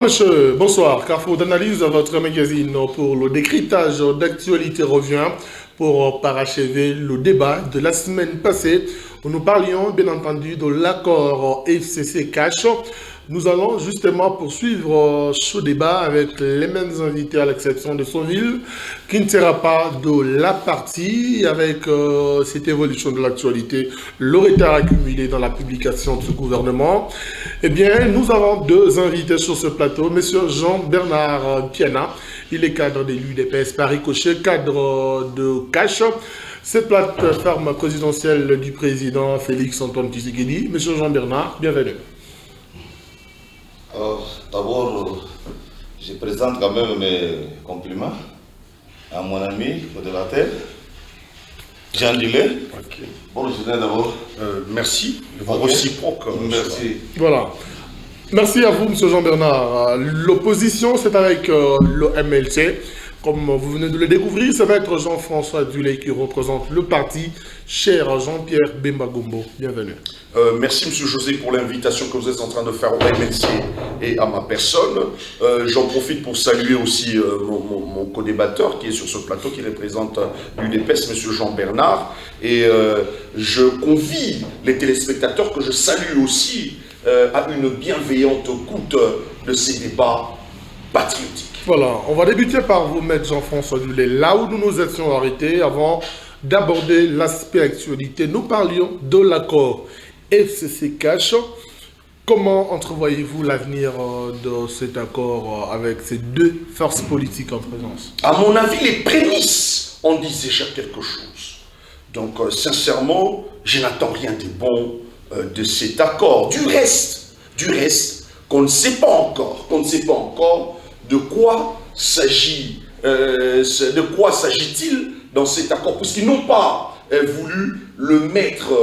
Monsieur, bonsoir. Carrefour d'analyse, votre magazine pour le décryptage d'actualité revient pour parachever le débat de la semaine passée où nous parlions bien entendu de l'accord FCC Cash. Nous allons justement poursuivre ce débat avec les mêmes invités à l'exception de Sonville, qui ne sera pas de la partie avec cette évolution de l'actualité, le retard accumulé dans la publication de ce gouvernement. Eh bien, nous avons deux invités sur ce plateau. Monsieur Jean-Bernard Piana, il est cadre de l'UDPS Paris-Cochet, cadre de Cash. Cette plateforme présidentielle du président Félix-Antoine Tshisekedi. Monsieur Jean-Bernard, bienvenue. D'abord, je présente quand même mes compliments à mon ami modérateur, Jean Dillet. Okay. Bonne journée d'abord. Merci. Réciproque. Merci. Voilà. Merci à vous, M. Jean-Bernard. L'opposition, c'est avec le MLC. Comme vous venez de le découvrir, ça va être Jean-François Duley qui représente le parti. Cher Jean-Pierre Bemba Gombo, bienvenue. Merci M. José pour l'invitation que vous êtes en train de faire au MLC et à ma personne. J'en profite pour saluer aussi mon co-débatteur qui est sur ce plateau, qui représente l'UDPS, M. Jean-Bernard. Et je convie les téléspectateurs que je salue aussi à une bienveillante écoute de ces débats patriotiques. Voilà, on va débuter par vous, Maître Jean-François Duley. Là où nous nous étions arrêtés avant d'aborder l'aspect actualité, nous parlions de l'accord FCC Cash. Comment entrevoyez-vous l'avenir de cet accord avec ces deux forces politiques en présence? À mon avis, les prémices en disent déjà quelque chose. Donc, sincèrement, je n'attends rien de bon de cet accord. Du reste, qu'on ne sait pas encore, de quoi s'agit-il dans cet accord, puisqu'ils n'ont pas voulu le mettre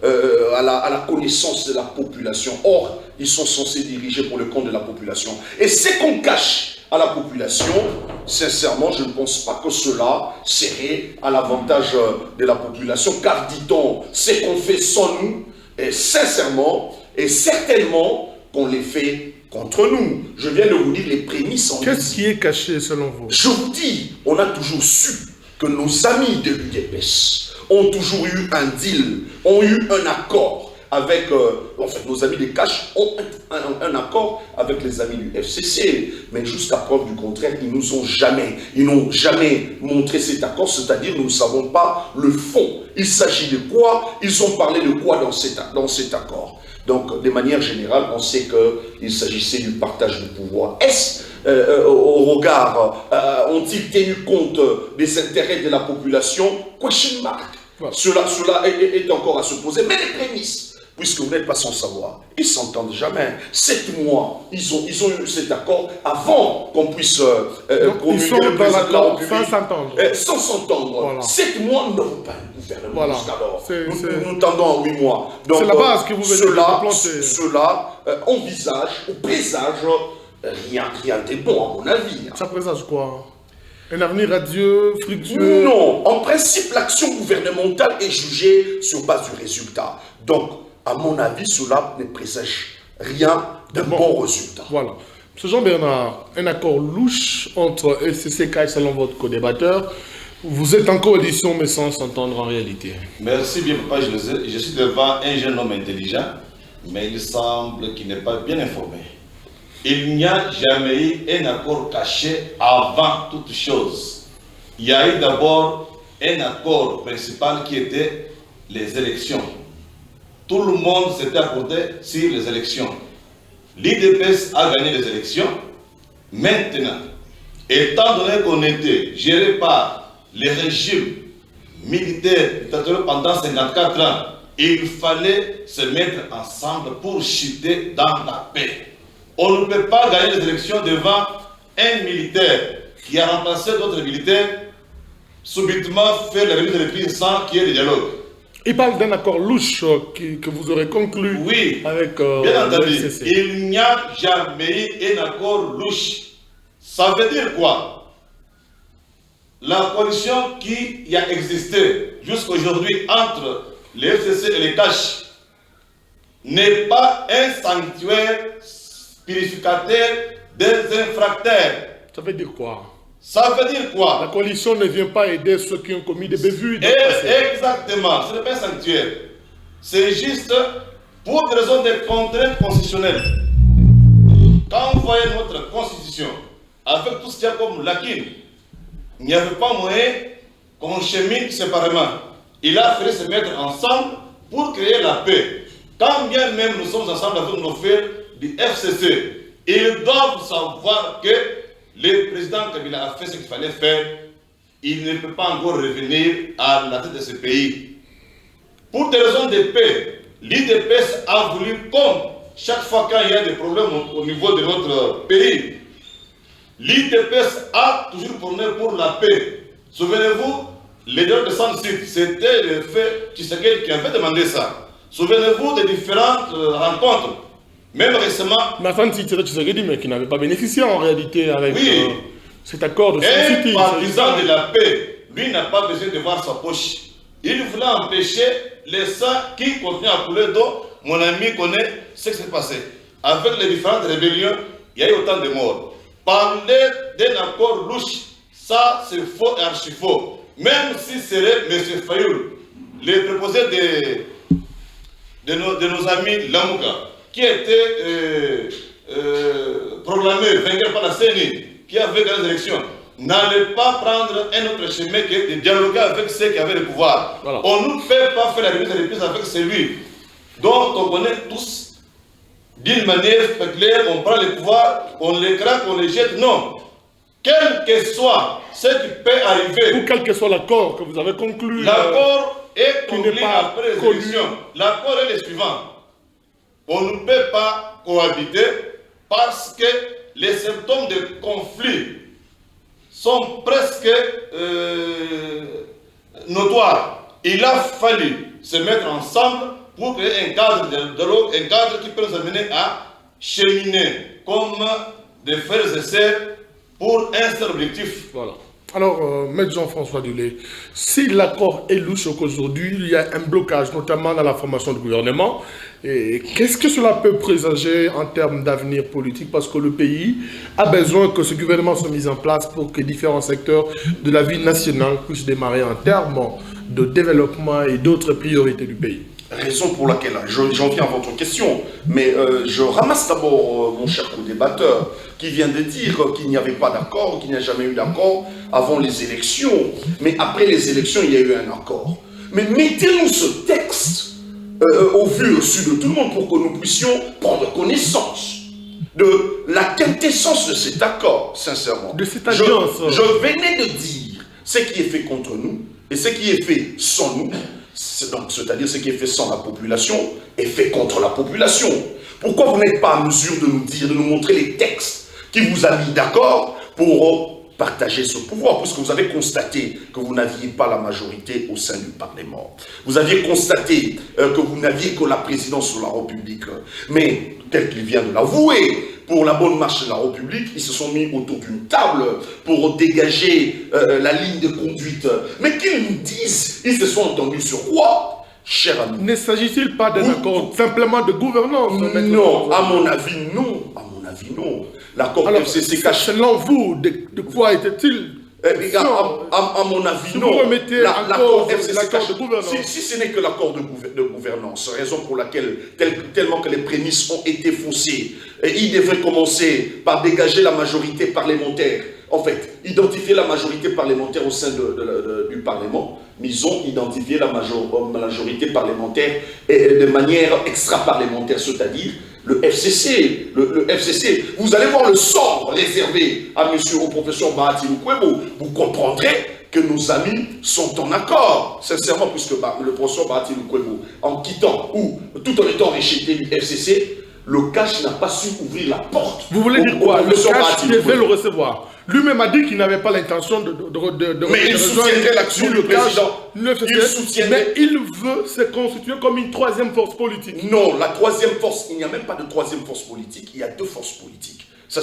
à la connaissance de la population. Or, ils sont censés diriger pour le compte de la population. Et ce qu'on cache à la population, sincèrement, je ne pense pas que cela serait à l'avantage de la population, car dit-on, ce qu'on fait sans nous, et sincèrement et certainement qu'on les fait contre nous. Je viens de vous dire les prémices en Qu'est-ce qui est caché selon vous? Je vous dis, on a toujours su que nos amis de l'UDPS ont toujours eu un deal, ont eu un accord avec, nos amis de Cash ont un accord avec les amis du FCC, mais jusqu'à preuve du contraire, ils n'ont jamais montré cet accord, c'est-à-dire nous ne savons pas le fond. Il s'agit de quoi? Ils ont parlé de quoi dans cet accord? Donc, de manière générale, on sait qu'il s'agissait du partage du pouvoir. Est-ce, au regard, ont-ils tenu compte des intérêts de la population? Question mark. Voilà. Cela est encore à se poser. Mais les prémices, puisque vous n'êtes pas sans savoir, ils ne s'entendent jamais. 7 mois, ils ont eu cet accord avant qu'on puisse promulguer le président de la République. Sans s'entendre. Sans s'entendre. Voilà. 7 mois, nous n'avons pas un gouvernement voilà. jusqu'alors. Nous tendons à 8 mois. Donc, c'est la base que vous venez de planter. Cela envisage ou présage rien de bon, à mon avis. Ça présage quoi? Un avenir radieux, fructueux? Non, en principe, l'action gouvernementale est jugée sur base du résultat. Donc, à mon avis, cela ne présage rien de bon résultat. Voilà. M. Jean-Bernard, un accord louche entre FCC Cash selon votre co-débatteur. Vous êtes en coalition, mais sans s'entendre en réalité. Merci bien, papa. Je suis devant un jeune homme intelligent, mais il semble qu'il n'est pas bien informé. Il n'y a jamais eu un accord caché avant toute chose. Il y a eu d'abord un accord principal qui était les élections. Tout le monde s'était accordé sur les élections. L'IDPS a gagné les élections. Maintenant, étant donné qu'on était géré par les régimes militaires pendant 54 ans, il fallait se mettre ensemble pour chuter dans la paix. On ne peut pas gagner les élections devant un militaire qui a remplacé d'autres militaires, subitement faire la remise de l'épine sans qu'il y ait de dialogue. Il parle d'un accord louche que vous aurez conclu avec bien entendu, il n'y a jamais eu un accord louche. Ça veut dire quoi? La coalition qui a existé jusqu'à aujourd'hui entre les FCC et les Cash n'est pas un sanctuaire purificateur des infracteurs. Ça veut dire quoi? Ça veut dire La quoi? coalition ne vient pas aider ceux qui ont commis des bévues. Exactement, ce n'est pas un sanctuaire. C'est juste pour des raisons de contraintes constitutionnelles. Quand vous voyez notre constitution, avec tout ce qu'il y a comme lacune, il n'y avait pas moyen qu'on chemine séparément. Il a fallu se mettre ensemble pour créer la paix. Quand bien même nous sommes ensemble avec nos frères du FCC, ils doivent savoir que le président Kabila a fait ce qu'il fallait faire. Il ne peut pas encore revenir à la tête de ce pays. Pour des raisons de paix, l'IDPS a voulu, comme chaque fois qu'il y a des problèmes au niveau de notre pays, l'IDPS a toujours prôné pour la paix. Souvenez-vous, les deux de San-Sud, c'était le fait Tshisekedi qui avait demandé ça. Souvenez-vous des différentes rencontres. Même récemment. Mais San-Sud, Tshisekedi, mais qui n'avait pas bénéficié en réalité avec cet accord de San-Sud. Un partisan de la paix, lui n'a pas besoin de voir sa poche. Il voulait empêcher les sangs qui continuent à couler d'eau. Mon ami connaît ce qui s'est passé. Avec les différentes rébellions, il y a eu autant de morts. Parler d'un accord louche, ça c'est faux et archi faux. Même si c'est M. Fayoul, le proposé de nos amis Lamouka, qui était proclamé vainqueur par la CENI, qui avait gagné les élections, n'allait pas prendre un autre chemin que de dialoguer avec ceux qui avaient le pouvoir. Voilà. On ne peut pas faire la remise et reprise avec celui dont on connaît tous d'une manière spectaculaire, on prend le pouvoir, on les craque, on les jette. Non. Quel que soit ce qui peut arriver. Ou quel que soit l'accord que vous avez conclu. L'accord est conclu après les élections. L'accord est le suivant. On ne peut pas cohabiter parce que les symptômes de conflit sont presque notoires. Il a fallu se mettre ensemble pour créer un cadre de dialogue, un cadre qui peut nous amener à cheminer comme des frères et sœurs pour un seul objectif. Voilà. Alors, Maître Jean-François Dulé, si l'accord est louche qu'aujourd'hui, il y a un blocage, notamment dans la formation du gouvernement, qu'est-ce que cela peut présager en termes d'avenir politique? Parce que le pays a besoin que ce gouvernement soit mis en place pour que différents secteurs de la vie nationale puissent démarrer en termes de développement et d'autres priorités du pays. Raison pour laquelle, j'en viens à votre question, mais je ramasse d'abord mon cher co-débatteur qui vient de dire qu'il n'y avait pas d'accord, qu'il n'y a jamais eu d'accord avant les élections. Mais après les élections, il y a eu un accord. Mais mettez-nous ce texte au vu et au su de tout le monde pour que nous puissions prendre connaissance de la quintessence de cet accord, sincèrement. De cette alliance. Je venais de dire ce qui est fait contre nous et ce qui est fait sans nous. C'est-à-dire ce qui est fait sans la population est fait contre la population. Pourquoi vous n'êtes pas en mesure de nous dire, de nous montrer les textes qui vous a mis d'accord pour partager ce pouvoir, puisque vous avez constaté que vous n'aviez pas la majorité au sein du Parlement. Vous aviez constaté que vous n'aviez que la présidence de la République. Mais, tel qu'il vient de l'avouer, pour la bonne marche de la République, ils se sont mis autour d'une table pour dégager la ligne de conduite. Mais qu'ils nous disent, ils se sont entendus sur quoi, cher ami? Ne s'agit-il pas d'un accord simplement de gouvernance? Non, à mon avis, non. À mon avis, non. L'accord FCC cache. Selon vous, de quoi était-il? À mon avis, si non. Vous remettez l'accord de gouvernance. Si ce n'est que l'accord de gouvernance, raison pour laquelle, tellement que les prémices ont été faussées, il devrait commencer par dégager la majorité parlementaire. En fait, identifier la majorité parlementaire au sein du Parlement, mais ils ont identifié la majorité parlementaire de manière extra-parlementaire, c'est-à-dire le FCC, le FCC. Vous allez voir le sort réservé à au professeur Bahati Lukwebo. Vous comprendrez que nos amis sont en accord, sincèrement, puisque le professeur Bahati Lukwebo, en quittant ou tout en étant rejeté du FCC, le cash n'a pas su ouvrir la porte. Vous voulez dire quoi? Le cash devait le recevoir. Lui-même a dit qu'il n'avait pas l'intention mais il soutiendrait l'action du président. Mais il veut se constituer comme une troisième force politique. Non, la troisième force, il n'y a même pas de troisième force politique, il y a deux forces politiques. Ça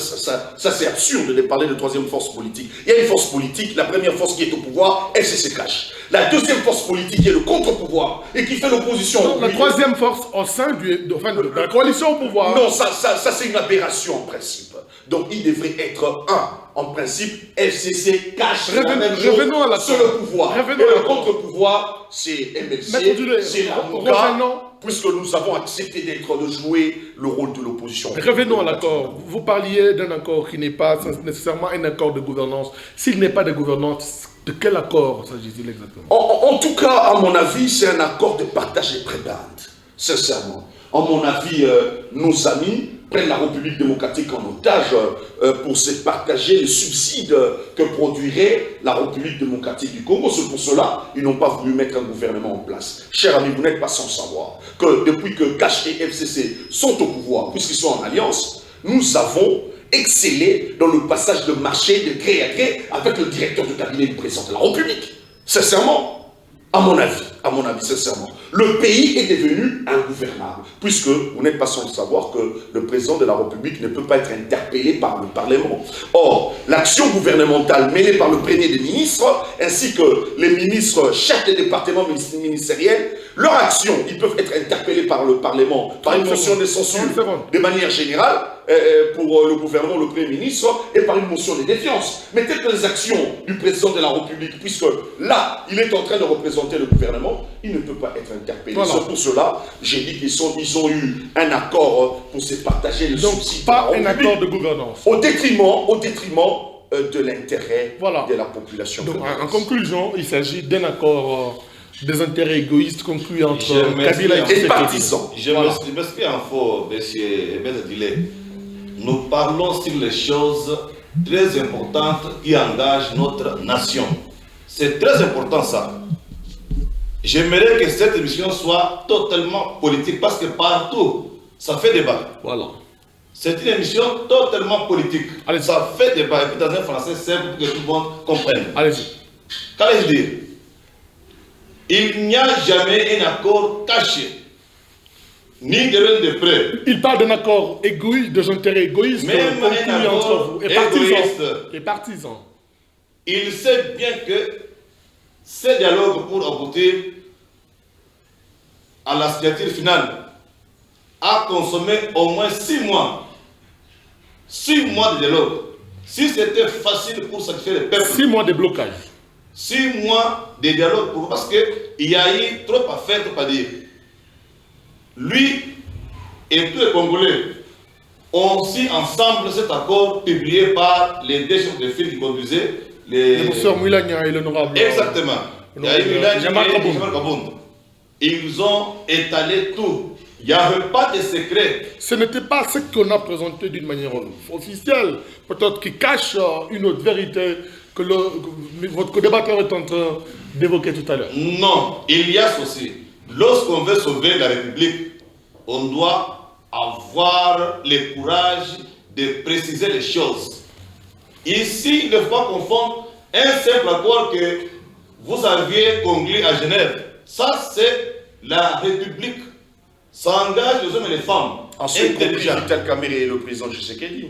c'est absurde de parler de troisième force politique. Il y a une force politique, la première force qui est au pouvoir, FCC cache. La deuxième force politique qui est le contre-pouvoir et qui fait l'opposition. La troisième force au sein de la coalition au pouvoir. Non, ça c'est une aberration en principe. Donc il devrait être en principe, FCC cache revenons à la sur le pouvoir. Et le contre-pouvoir, c'est MLC, c'est la MOCA, puisque nous avons accepté de jouer le rôle de l'opposition. Revenons à l'accord. Vous parliez d'un accord qui n'est pas nécessairement un accord de gouvernance. S'il n'est pas de gouvernance, de quel accord s'agit-il exactement? En tout cas, à mon avis, c'est un accord de partage et prébande, sincèrement. À mon avis, nos amis prennent la République démocratique en otage pour se partager les subsides que produirait la République démocratique du Congo. C'est pour cela qu'ils n'ont pas voulu mettre un gouvernement en place. Chers amis, vous n'êtes pas sans savoir que depuis que Cash et FCC sont au pouvoir, puisqu'ils sont en alliance, nous avons excellé dans le passage de marché de gré à gré avec le directeur de cabinet du président de la République. Sincèrement, à mon avis, sincèrement, le pays est devenu ingouvernable, puisque vous n'êtes pas sans savoir que le président de la République ne peut pas être interpellé par le Parlement. Or, l'action gouvernementale menée par le premier des ministres, ainsi que les ministres, chefs des départements ministériels, leur action, ils peuvent être interpellés par le Parlement, par une motion de censure, de manière générale, pour le gouvernement, le Premier ministre, et par une motion de défiance. Mais telles que les actions du président de la République, puisque là, il est en train de représenter le gouvernement, il ne peut pas être interpellé. Voilà. C'est pour cela, j'ai dit qu'ils ont eu un accord pour se partager le subside. Pas un accord de gouvernance. Au détriment de l'intérêt de la population. Donc, en conclusion, il s'agit d'un accord des intérêts égoïstes conclus entre Kabila et partisans. Je m'explique en faux, M. Ebed. Nous parlons sur les choses très importantes qui engagent notre nation. C'est très important ça. J'aimerais que cette émission soit totalement politique parce que partout, ça fait débat. Voilà. C'est une émission totalement politique. Allez, ça fait débat. Et puis dans un français simple pour que tout le monde comprenne. Allez-y. Qu'allais-je dire? Il n'y a jamais un accord caché, ni de l'un de près. Il parle d'un accord égoïste, des intérêts égoïstes même un accord entre vous et partisans. Il sait bien que ces dialogues pour aboutir à la signature finale a consommé au moins 6 mois. 6 mois de dialogue. Si c'était facile pour satisfaire les peuples. 6 mois de blocage. 6 mois de dialogue parce qu'il y a eu trop à faire, trop à dire. Lui et tous les Congolais ont aussi ensemble cet accord publié par les deux chefs de file qui conduisaient le professeur Moulania et l'honorable. Exactement. Il y a eu Moulania et Jean-Marc Kabound. Ils ont étalé tout. Il n'y avait pas de secret. Ce n'était pas ce qu'on a présenté d'une manière officielle, peut-être qui cache une autre vérité que votre débatteur est en train d'évoquer tout à l'heure. Non, il y a ceci. Lorsqu'on veut sauver la République, on doit avoir le courage de préciser les choses. Ici, il ne faut pas confondre un simple accord que vous aviez conclu à Genève. Ça, c'est la République. Ça engage les hommes et les femmes. Ensuite, Vital Kamerhe et le président Tshisekedi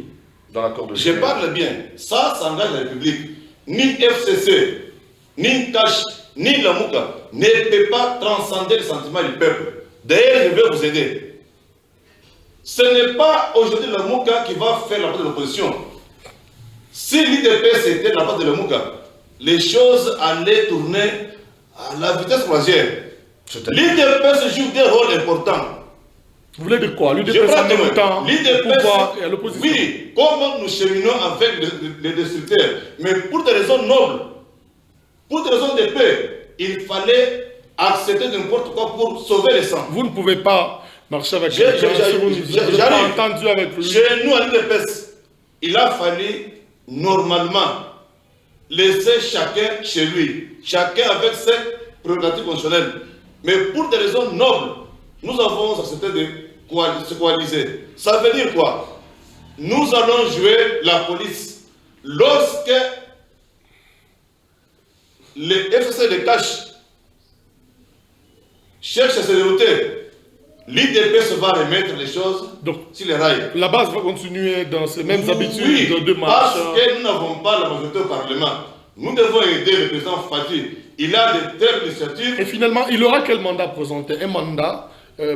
dans l'accord de Genève. Je parle bien. Ça engage la République. Ni FCC, ni Cash, ni la MOCA ne peut pas transcender les sentiments du peuple. D'ailleurs, je vais vous aider. Ce n'est pas aujourd'hui la MOCA qui va faire la part de l'opposition. Si l'IDPS était la part de la MOCA, les choses allaient tourner à la vitesse croisière. L'IDPS joue des rôles importants. Vous voulez dire quoi? L'IDPS en même temps pouvoir et à l'opposition. Oui, comment nous cheminons avec les destructeurs. Mais pour des raisons nobles, pour des raisons de paix, il fallait accepter n'importe quoi pour sauver les sangs. Vous ne pouvez pas marcher avec quelqu'un si vous n'avez pas entendu avec lui. Chez nous, à l'IDPS, il a fallu normalement laisser chacun chez lui, chacun avec ses prérogatives constitutionnelles. Mais pour des raisons nobles, nous avons accepté de se coaliser. Ça veut dire quoi? Nous allons jouer la police. Lorsque les FCC de Cash cherchent à se dérouter, l'IDPS va remettre les choses sur les rails. La base va continuer dans ces mêmes habitudes Oui, de marche. parce que nous n'avons pas la majorité au Parlement. Nous devons aider le président Fati. Il a de très bonnes initiatives. Et finalement, il aura quel mandat présenté? Un mandat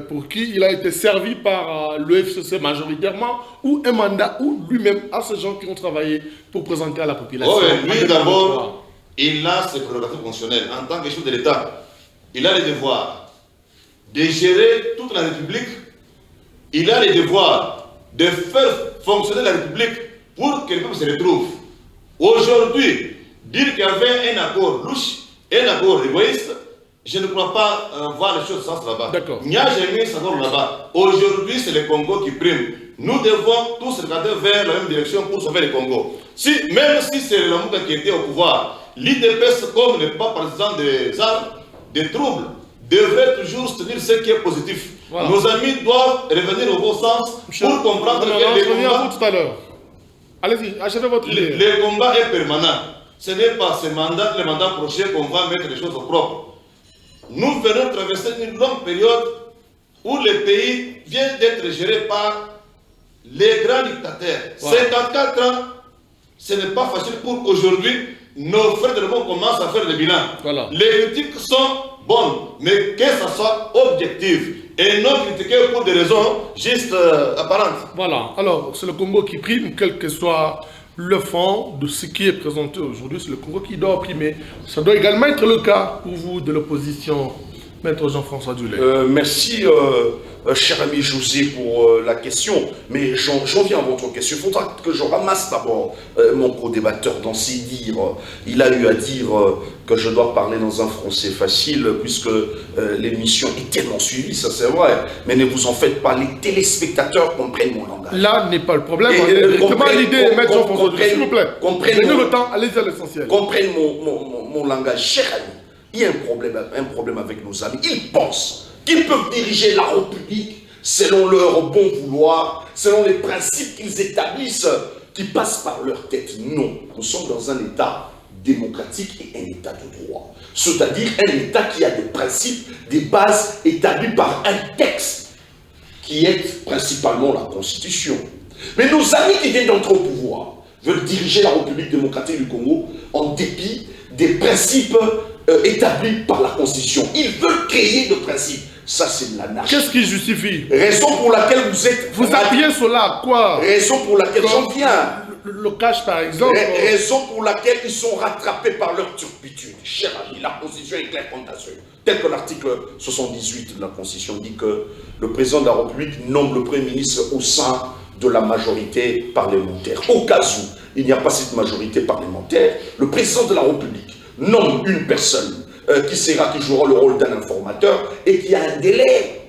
pour qui il a été servi par le FCC majoritairement, ou un mandat où lui-même a ces gens qui ont travaillé pour présenter à la population? Oh, lui d'abord, il a ses prérogatives fonctionnelles. En tant que chef de l'État, il a le devoir de gérer toute la République. Il a le devoir de faire fonctionner la République pour que le peuple se retrouve. Aujourd'hui, dire qu'il y avait un accord louche, un accord égoïste, je ne crois pas voir les choses sans là-bas. Il n'y a jamais cet accord là-bas. Aujourd'hui, c'est le Congo qui prime. Nous devons tous regarder vers la même direction pour sauver le Congo. Même si c'est le Lamuka qui était au pouvoir, l'IDPS, comme n'est pas partisan des armes, des troubles, devrait toujours soutenir ce qui est positif. Voilà. Nos amis doivent revenir au bon sens pour comprendre que les combats... tout à l'heure. Allez-y, achevez votre idée. Le combat est permanent. Ce n'est pas le mandat prochain qu'on va mettre les choses au propre. Nous venons traverser une longue période où le pays vient d'être géré par les grands dictateurs. Voilà. 54 ans, ce n'est pas facile pour aujourd'hui. Nos frères de le monde commencent à faire le bilan. Voilà. Les critiques sont bonnes, mais que ça soit objectif. Et non critiquer pour des raisons juste apparentes. Voilà. Alors, c'est le Congo qui prime, quel que soit le fond de ce qui est présenté aujourd'hui. C'est le Congo qui doit primer. Ça doit également être le cas pour vous de l'opposition, Maître Jean-François Duley. Merci, cher ami José, pour la question. Mais j'en viens à votre question. Il faudra que je ramasse d'abord mon co-débatteur dans ses dires. Il a eu à dire que je dois parler dans un français facile, puisque l'émission est tellement suivie, ça c'est vrai. Mais ne vous en faites pas, les téléspectateurs comprennent mon langage. Là n'est pas le problème. Comment l'idée, Maître Jean-François Duley, s'il vous plaît. Prenez le temps, allez-y à l'essentiel. Comprennent mon langage, cher ami. Il y a un problème avec nos amis. Ils pensent qu'ils peuvent diriger la République selon leur bon vouloir, selon les principes qu'ils établissent, qui passent par leur tête. Non, nous sommes dans un État démocratique et un État de droit. C'est-à-dire un État qui a des principes, des bases établies par un texte, qui est principalement la Constitution. Mais nos amis qui viennent d'entrer au pouvoir veulent diriger la République démocratique du Congo en dépit des principes établis par la Constitution. Ils veulent créer des principes. Ça, c'est de l'anarchie. Qu'est-ce qui justifie? Raison pour laquelle vous êtes... Vous appuyez sur là, quoi? Raison pour laquelle j'en viens. Le cash, par exemple. Raison pour laquelle ils sont rattrapés par leur turpitude. Cher ami, la Constitution est claire quant à ce. Tel que l'article 78 de la Constitution dit que le président de la République nomme le Premier ministre au sein de la majorité parlementaire. Au cas où il n'y a pas cette majorité parlementaire, le président de la République nomme une personne qui jouera le rôle d'un informateur et qui a un délai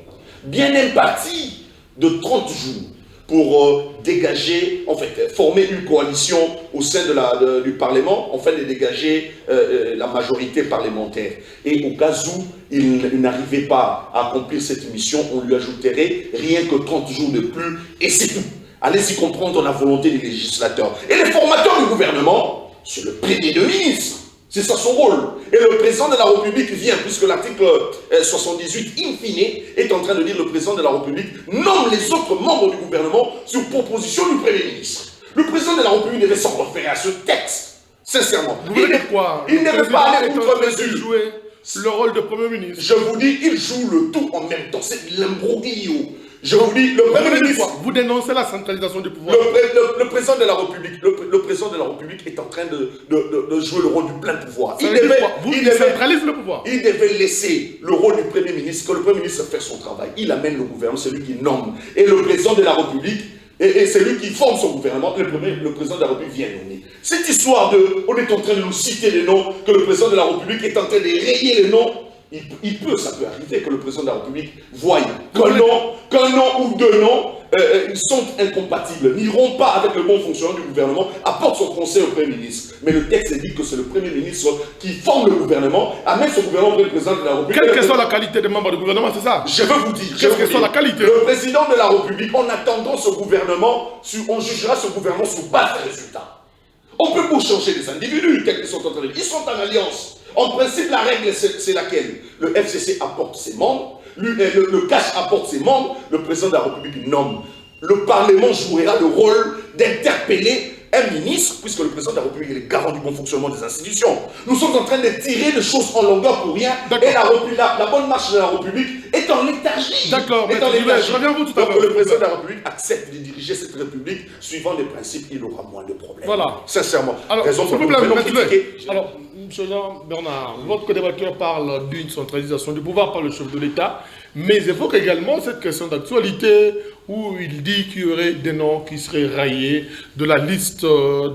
bien imparti de 30 jours pour dégager, en fait, former une coalition au sein du Parlement, afin de dégager la majorité parlementaire. Et au cas où il n'arrivait pas à accomplir cette mission, on lui ajouterait rien que 30 jours de plus, et c'est tout. Allez-y comprendre la volonté des législateurs. Et les formateurs du gouvernement, c'est le premier ministre. C'est ça son rôle. Et le président de la République vient, puisque l'article 78, in fine, est en train de dire le président de la République nomme les autres membres du gouvernement sur proposition du Premier ministre. Le président de la République devait s'en référer à ce texte, sincèrement. Vous voulez dire quoi? Il ne veut pas aller outre mesure. Jouer le rôle de Premier ministre. Je vous dis, il joue le tout en même temps. C'est l'imbroglio. Je vous dis, le Premier ministre... Vous dénoncez la centralisation du pouvoir. Le président de la République, le président de la République est en train de jouer le rôle du plein pouvoir. Il centralise le pouvoir. Il devait laisser le rôle du Premier ministre, que le Premier ministre fasse son travail. Il amène le gouvernement, c'est lui qui nomme. Et le président de la République, et c'est lui qui forme son gouvernement, le président de la République vient nommer. Cette histoire on est en train de nous citer les noms, que le président de la République est en train de rayer les noms, ça peut arriver que le président de la République voie qu'un nom ou deux noms sont incompatibles, n'iront pas avec le bon fonctionnement du gouvernement, apporte son conseil au Premier ministre. Mais le texte dit que c'est le Premier ministre qui forme le gouvernement, amène son gouvernement auprès du président de la République. Quelle que soit la qualité des membres du gouvernement, c'est ça? Je veux vous dire. Quelle que soit la qualité. Le président de la République, en attendant ce gouvernement, on jugera ce gouvernement sur base des résultats. On peut pas changer les individus, tels qu'ils sont en train de dire. Ils sont en alliance. En principe, la règle, c'est laquelle? Le FCC apporte ses membres, le cash apporte ses membres, le président de la République nomme. Le Parlement jouera le rôle d'interpeller un ministre, puisque le président de la République est le garant du bon fonctionnement des institutions. Nous sommes en train de tirer les choses en longueur pour rien, et la bonne marche de la République est en léthargie. D'accord, mais je reviens à vous tout à l'heure. Donc le président de la République accepte de diriger cette République suivant les principes, il aura moins de problèmes. Voilà. Sincèrement. Alors, raison pour alors, M. Jean-Bernard, votre co-débatteur parle d'une centralisation du pouvoir par le chef de l'État, mais il évoque également cette question d'actualité où il dit qu'il y aurait des noms qui seraient rayés de la liste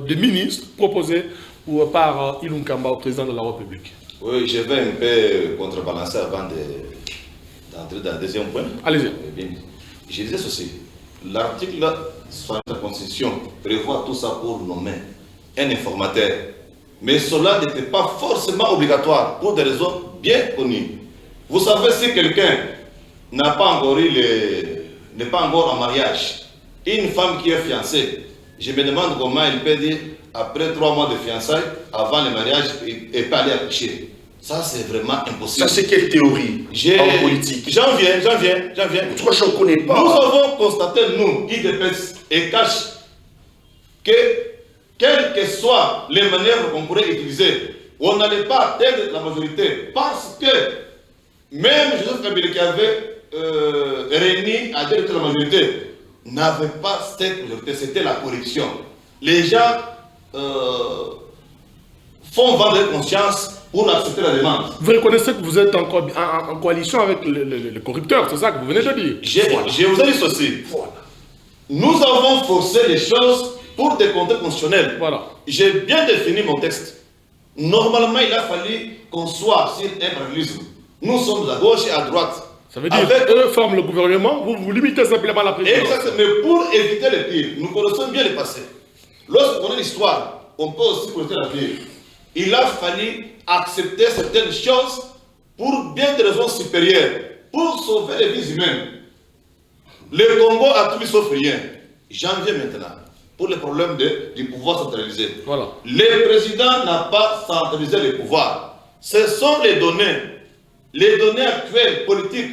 des ministres proposés par Ilunga Kamba au président de la République. Oui, je vais un peu contrebalancer avant d'entrer dans le deuxième point. Allez-y. Je disais ceci. L'article 60 de la Constitution prévoit tout ça pour nommer un informateur. Mais cela n'était pas forcément obligatoire pour des raisons bien connues. Vous savez, si quelqu'un n'a pas encore n'est pas encore en mariage, une femme qui est fiancée, je me demande comment elle peut dire, après 3 mois de fiançailles, avant le mariage, elle peut aller accoucher. Ça, c'est vraiment impossible. Ça, c'est quelle théorie en politique? J'en viens. Toi, je ne connais pas. Nous avons constaté, nous, IDPS et CACH, que quelles que soient les manières qu'on pourrait utiliser, on n'allait pas atteindre la majorité. Parce que même Joseph Kabila qui avait réuni à dire que la majorité n'avait pas cette majorité, c'était la corruption. Les gens font vendre leur conscience pour accepter la demande. Vous reconnaissez que vous êtes en coalition avec les corrupteurs, c'est ça que vous venez de dire. Je vous ai dit ceci. Voilà. Nous avons forcé les choses pour des comptes constitutionnels. Voilà. J'ai bien défini mon texte. Normalement, il a fallu qu'on soit sur un parallélisme. Nous sommes à gauche et à droite. Ça veut dire qu'eux forment le gouvernement, vous limitez simplement la présidence. Exactement, mais pour éviter le pire, nous connaissons bien le passé. Lorsqu'on connaît l'histoire, on peut aussi connaître l'avenir. Il a fallu accepter certaines choses pour bien des raisons supérieures, pour sauver les vies humaines. Le Congo a tout sauf rien. J'en viens maintenant pour le problème du pouvoir centralisé. Voilà. Le président n'a pas centralisé le pouvoir. Ce sont les données. Les données actuelles politiques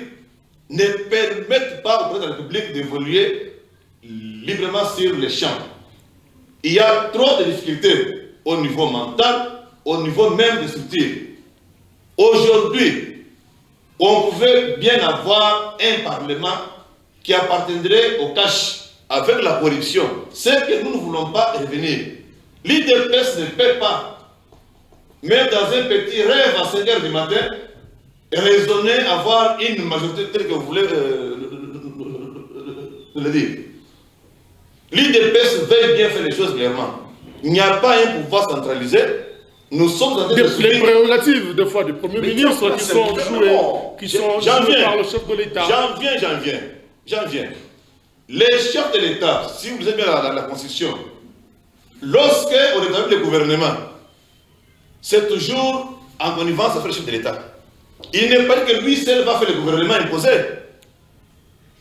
ne permettent pas au président de la République d'évoluer librement sur les champs. Il y a trop de difficultés au niveau mental, au niveau même des structures. Aujourd'hui, on pouvait bien avoir un parlement qui appartiendrait au cash avec la corruption. C'est que nous ne voulons pas revenir. L'IDPS ne peut pas, même dans un petit rêve à 5 h du matin, raisonner, avoir une majorité telle que vous voulez le dire. L'IDPS veut bien faire les choses clairement. Il n'y a pas un pouvoir centralisé. Nous sommes en train de les prérogatives, des fois, du Premier ministre qui sont jouées par le chef de l'État. J'en viens. Les chefs de l'État, si vous aimez la Constitution, lorsqu'on établit le gouvernement, c'est toujours en connivence avec le chef de l'État. Il n'est pas que lui seul va faire le gouvernement imposé.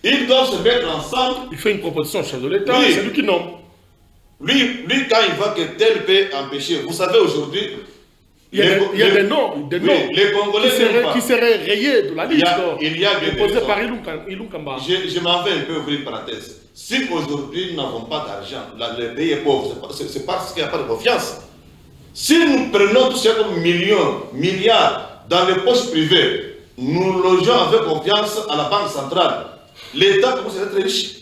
Ils doivent se mettre ensemble. Il fait une proposition au chef de l'État, oui. C'est lui qui nomme. Lui, quand il voit que tel peut empêcher, vous savez aujourd'hui, il y a des noms, les Congolais qui seraient rayés de la liste. Il y a bien déposés par Ilunga Kamba. Je m'en vais un peu ouvrir une parenthèse. Si aujourd'hui nous n'avons pas d'argent, le pays est pauvre, c'est parce qu'il n'y a pas de confiance. Si nous prenons tout ça comme millions, milliards dans les poches privées, nous logeons avec confiance à la Banque centrale. L'État commence à être riche.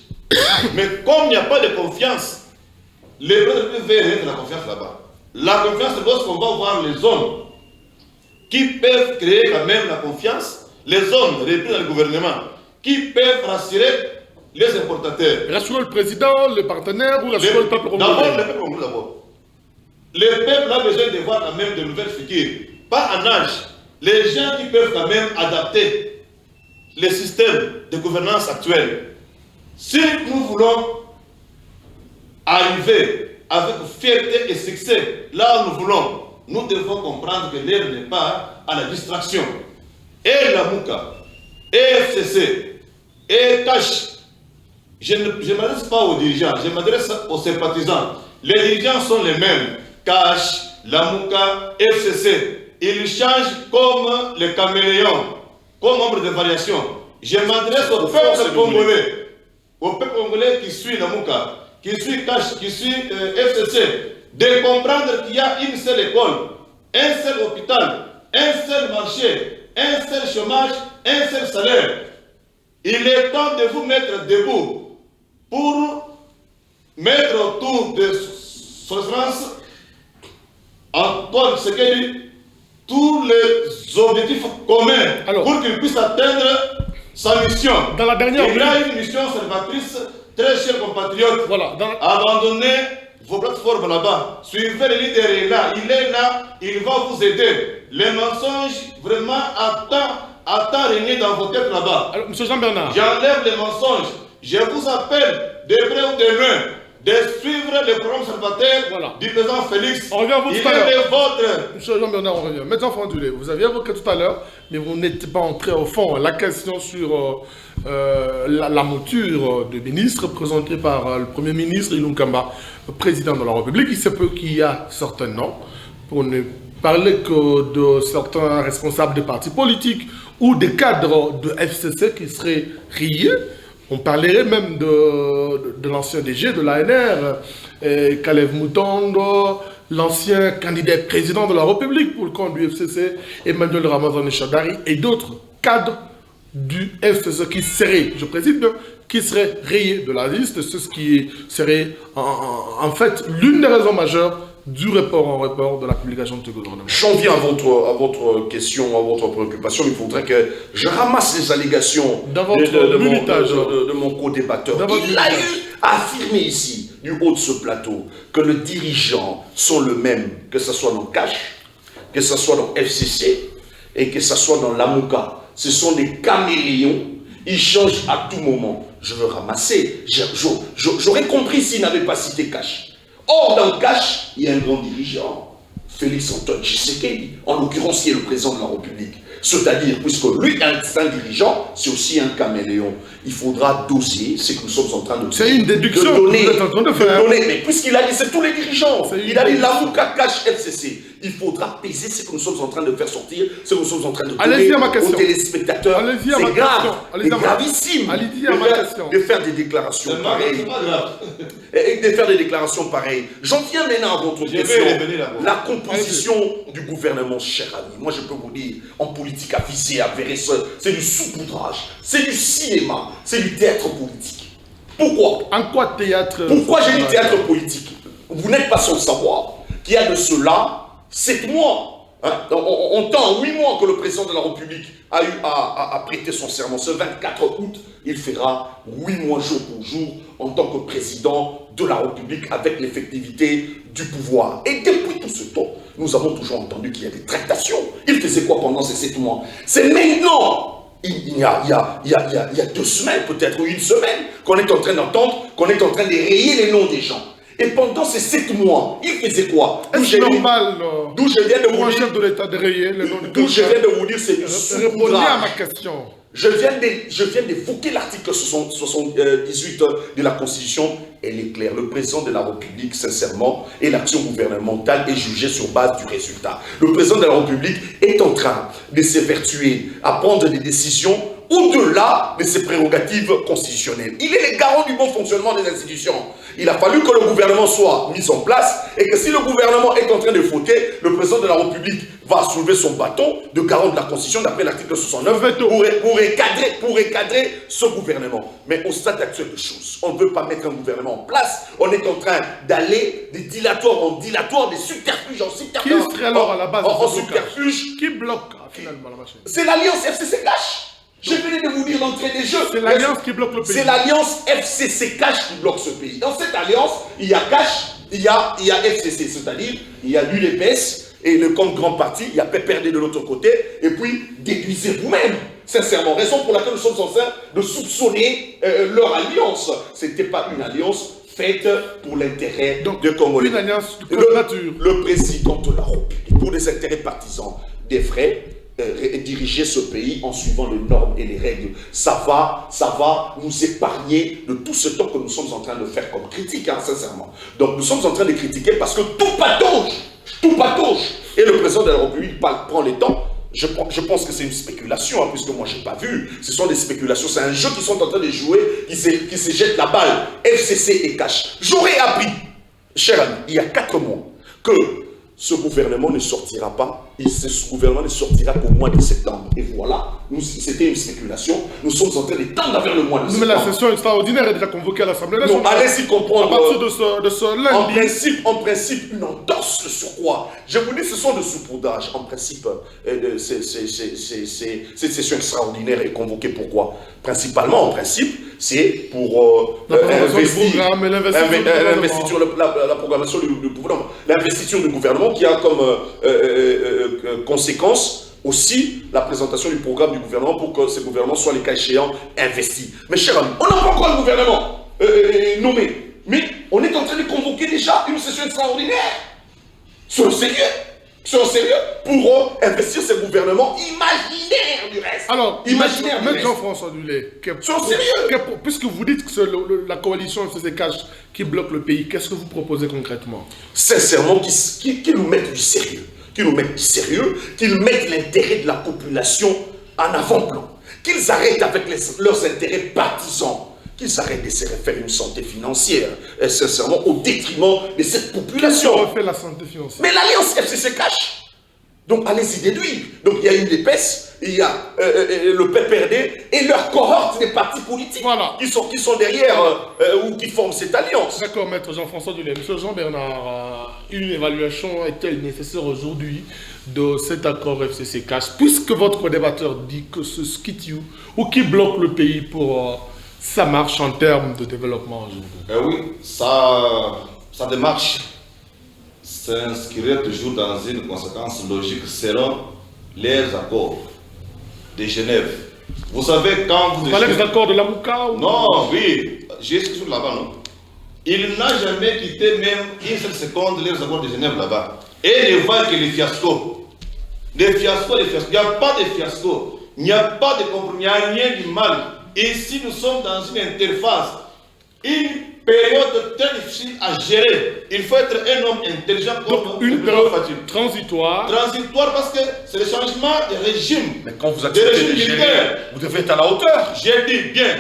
Mais comme il n'y a pas de confiance, les peuples veulent rien de la confiance là-bas. La confiance, c'est lorsqu'on va voir les hommes qui peuvent créer quand même la confiance, les hommes repris dans le gouvernement, qui peuvent rassurer les importateurs. Rassurer le président, les partenaires ou rassurer le peuple congolais? D'abord, le peuple congolais d'abord. Le peuple a besoin de voir quand même de nouvelles figures. Pas en âge. Les gens qui peuvent quand même adapter les systèmes de gouvernance actuels. Si nous voulons arriver avec fierté et succès là où nous voulons, nous devons comprendre que l'heure n'est pas à la distraction. Et la MOUCA, et FCC, et CACH, je ne m'adresse pas aux dirigeants, je m'adresse aux sympathisants. Les dirigeants sont les mêmes. CACH, la MOUCA, FCC. Ils changent comme les caméléons, comme nombre de variations. je m'adresse au peuple congolais. Au peuple congolais qui suit Namuka, qui suit Cash, qui suit FCC, de comprendre qu'il y a une seule école, un seul hôpital, un seul marché, un seul chômage, un seul salaire. Il est temps de vous mettre debout pour mettre autour de son excellence Antoine Tshisekedi tous les objectifs communs pour qu'il puisse atteindre sa mission. Dans la dernière il a une mission salvatrice, très chers compatriotes. Voilà, abandonnez vos plateformes là-bas. Suivez le leader, il est là, il va vous aider. Les mensonges, vraiment, attend régner dans vos têtes là-bas. Monsieur Jean-Bernard. J'enlève les mensonges. Je vous appelle, de près ou de loin, de suivre le programme salvateur du président Félix. On revient à vous il tout à l'heure. est le vôtre. Monsieur Jean-Bernard, on revient. Maître Fandulé, vous aviez évoqué tout à l'heure, mais vous n'êtes pas entré au fond. La question sur la mouture de ministre présentée par le Premier ministre Ilunga Kamba, président de la République. Il se peut qu'il y a certains noms, pour ne parler que de certains responsables des partis politiques ou des cadres de FCC qui seraient rayés. On parlerait même de l'ancien DG de l'ANR, Kalev Mutondo, l'ancien candidat président de la République pour le compte du FCC, Emmanuel Ramazani Chadari, et d'autres cadres du FCC qui seraient, je précise bien, qui seraient rayés de la liste. C'est ce qui serait en fait l'une des raisons majeures du report en report de la publication de ce gouvernement. J'en viens à votre question, à votre préoccupation. Il faudrait que je ramasse les allégations de mon co-débatteur. Il a eu affirmé ici, du haut de ce plateau, que les dirigeants sont le même, que ce soit dans Cash, que ce soit dans FCC et que ce soit dans Lamuka. Ce sont des caméléons. Ils changent à tout moment. Je veux ramasser. J'aurais compris s'il n'avait pas cité Cash. Or, dans le Cash, il y a un grand dirigeant, Félix Antoine Tshisekedi, en l'occurrence qui est le président de la République. C'est-à-dire, puisque lui, c'est un dirigeant, c'est aussi un caméléon. Il faudra doser ce que nous sommes en train de C'est une déduction que vous êtes en train de faire. Mais puisqu'il a dit, c'est tous les dirigeants. Il a dit Lamuka, Cash, FCC. Il faudra peser ce que nous sommes en train de faire sortir, ce que nous sommes en train de donner aux téléspectateurs. C'est grave, c'est gravissime de faire des déclarations pareilles. Et de faire des déclarations pareilles. J'en viens maintenant à votre question. La composition du gouvernement, cher ami. Moi, je peux vous dire, en politique avisée, avérée, c'est du saupoudrage, c'est du cinéma, c'est du théâtre politique. Pourquoi? En quoi théâtre? Pourquoi j'ai dit théâtre politique? Vous n'êtes pas sans savoir qu'il y a de cela 7 mois, on tend 8 mois que le président de la République a eu à prêter son serment. Ce 24 août, il fera 8 mois jour pour jour en tant que président de la République avec l'effectivité du pouvoir. Et depuis tout ce temps, nous avons toujours entendu qu'il y a des tractations. Il faisait quoi pendant ces 7 mois? C'est maintenant, il y a 2 semaines peut-être, ou 1 semaine, qu'on est en train d'entendre, qu'on est en train de rayer les noms des gens. Et pendant ces 7 mois, il faisait quoi? C'est normal, d'où je viens de vous dire, de l'État de rayer le nom de d'où je viens de vous dire, c'est du Répondez à ma question. Je viens d'évoquer l'article 78 de la Constitution. Elle est claire. Le président de la République, sincèrement, et l'action gouvernementale est jugée sur base du résultat. Le président de la République est en train de s'évertuer à prendre des décisions au-delà de ses prérogatives constitutionnelles. Il est le garant du bon fonctionnement des institutions. Il a fallu que le gouvernement soit mis en place et que si le gouvernement est en train de fauter, le président de la République va soulever son bâton de garant de la Constitution d'après l'article 69 pour recadrer ce gouvernement. Mais au stade actuel des choses, on ne veut pas mettre un gouvernement en place. On est en train d'aller des dilatoires en dilatoires, des subterfuges en subterfuges. Qui serait alors à la base en subterfuge? Qui bloque finalement la machine? C'est l'alliance FCC Cash. Je venais de vous dire l'entrée des jeux. C'est l'alliance qui bloque le pays. C'est l'alliance FCC Cash qui bloque ce pays. Dans cette alliance, il y a Cash, il y a FCC, c'est-à-dire il y a l'UDPS et le compte grand parti, il y a PPRD de l'autre côté, et puis déduisez vous-même. Sincèrement, raison pour laquelle nous sommes en train de soupçonner leur alliance. Ce n'était pas une alliance faite pour l'intérêt de Congolais. Une alliance de nature. Le président de la République, pour des intérêts partisans, des vrais, diriger ce pays en suivant les normes et les règles. Ça va nous épargner de tout ce temps que nous sommes en train de faire comme critique, sincèrement. Donc nous sommes en train de critiquer parce que tout patauge. Et le président de la République prend le temps je pense que c'est une spéculation, hein, puisque moi je n'ai pas vu. Ce sont des spéculations, c'est un jeu qu'ils sont en train de jouer, qui se jettent la balle, FCC et Cash. J'aurais appris, cher ami, il y a 4 mois, que ce gouvernement ne sortira pas, et ce gouvernement ne sortira qu'au mois de septembre. Et voilà, c'était une spéculation, nous sommes en train de tendre vers le mois de septembre. Mais la session extraordinaire est déjà convoquée à l'Assemblée nationale. Non, allez-y comprendre. À partir de ce lundi. En principe, une entorse le surcroît. Je vous dis, ce sont de saupoudrages. En principe, cette session extraordinaire est convoquée pourquoi? Principalement, en principe, c'est pour l'investiture, la programmation du gouvernement. L'investiture du gouvernement qui a comme conséquence aussi la présentation du programme du gouvernement pour que ce gouvernement soit, les cas échéants, investi. Mais cher ami, on n'a pas encore le gouvernement nommé, mais on est en train de convoquer déjà une session extraordinaire. Soyons sérieux pour investir ce gouvernement imaginaire du reste. Alors, imaginaire M. Jean-François Dulé, soyons sérieux. Puisque vous dites que c'est la coalition FCC Cash qui bloque le pays, qu'est-ce que vous proposez concrètement? Sincèrement, qu'ils nous mettent du sérieux. Qu'ils mettent l'intérêt de la population en avant-plan, qu'ils arrêtent avec leurs intérêts partisans, qu'ils arrêtent de se faire une santé financière, sincèrement, au détriment de cette population. Qui refait la santé financière? Mais l'Alliance FCC Cash. Donc allez-y déduire. Donc il y a une épaisse, il y a le PPRD et leur cohorte des partis politiques qui sont derrière ou qui forment cette alliance. D'accord, maître Jean-François Dulé. Monsieur Jean-Bernard, une évaluation est-elle nécessaire aujourd'hui de cet accord FCC Cash, puisque votre débatteur dit que ce skit you ou qui bloque le pays pour sa marche en termes de développement aujourd'hui? Oui, sa démarche s'inscrirait toujours dans une conséquence logique selon les accords de Genève. Vous savez, quand vous... Vous parlez des accords de la Mouka ou... Non, oui, j'ai écrit sur là-bas, non? Il n'a jamais quitté même une seule seconde les accords de Genève là-bas. Et ne voit que les fiascos. Les fiascos. Il n'y a pas de fiasco. Il n'y a pas de compromis. Il n'y a rien du mal. Ici, nous sommes dans une interface. Une période très difficile à gérer. Il faut être un homme intelligent comme une période transitoire. Transitoire parce que c'est le changement de régime. Mais quand vous acceptez de gérer, vous devez être à la hauteur. J'ai dit bien.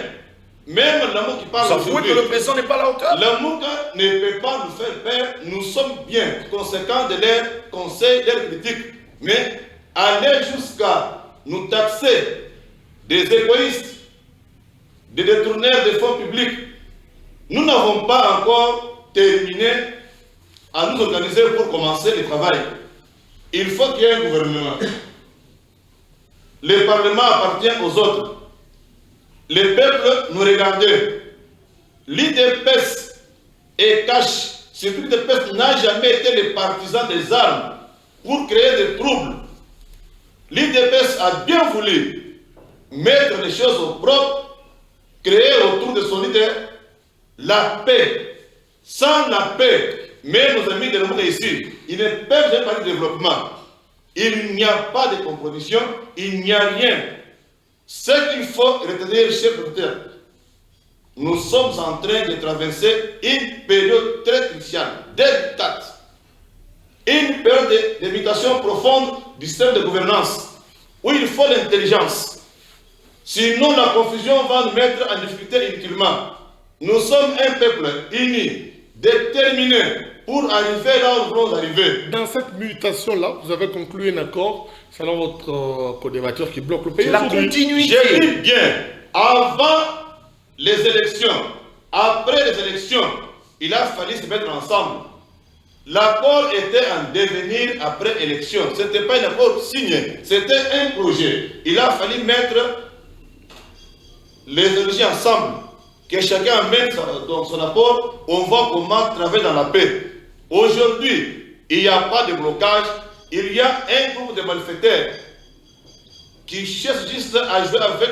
Même l'amour qui parle aujourd'hui, que le président n'est pas à la hauteur. L'amour ne peut pas nous faire peur. Nous sommes bien conséquents de leurs conseils, leurs critiques. Mais aller jusqu'à nous taxer des égoïstes, des détourneurs de fonds publics, nous n'avons pas encore terminé à nous organiser pour commencer le travail. Il faut qu'il y ait un gouvernement. Le Parlement appartient aux autres. Le peuple nous regardait. L'IDPS et Cash, surtout l'IDPS n'a jamais été le partisan des armes pour créer des troubles. L'IDPS a bien voulu mettre les choses au propre, créer autour de son leader la paix. Sans la paix, mais nos amis de l'Europe ici, ils ne peuvent jamais parler de développement. Il n'y a pas de compromission, il n'y a rien. Ce qu'il faut retenir, chers auditeurs, nous sommes en train de traverser une période très cruciale, délicate. Une période de mutation profonde du système de gouvernance, où il faut l'intelligence. Sinon, la confusion va nous mettre en difficulté inutilement. Nous sommes un peuple uni, déterminé pour arriver là où nous voulons arriver. Dans cette mutation-là, vous avez conclu un accord, selon votre co-débatteur qui bloque le pays. C'est la continuité. J'ai dit bien, avant les élections, après les élections, il a fallu se mettre ensemble. L'accord était en devenir après élection. Ce n'était pas un accord signé, c'était un projet. Il a fallu mettre les énergies ensemble. Que chacun amène son apport, on voit comment travailler dans la paix. Aujourd'hui, il n'y a pas de blocage, il y a un groupe de malfaiteurs qui cherchent juste à jouer avec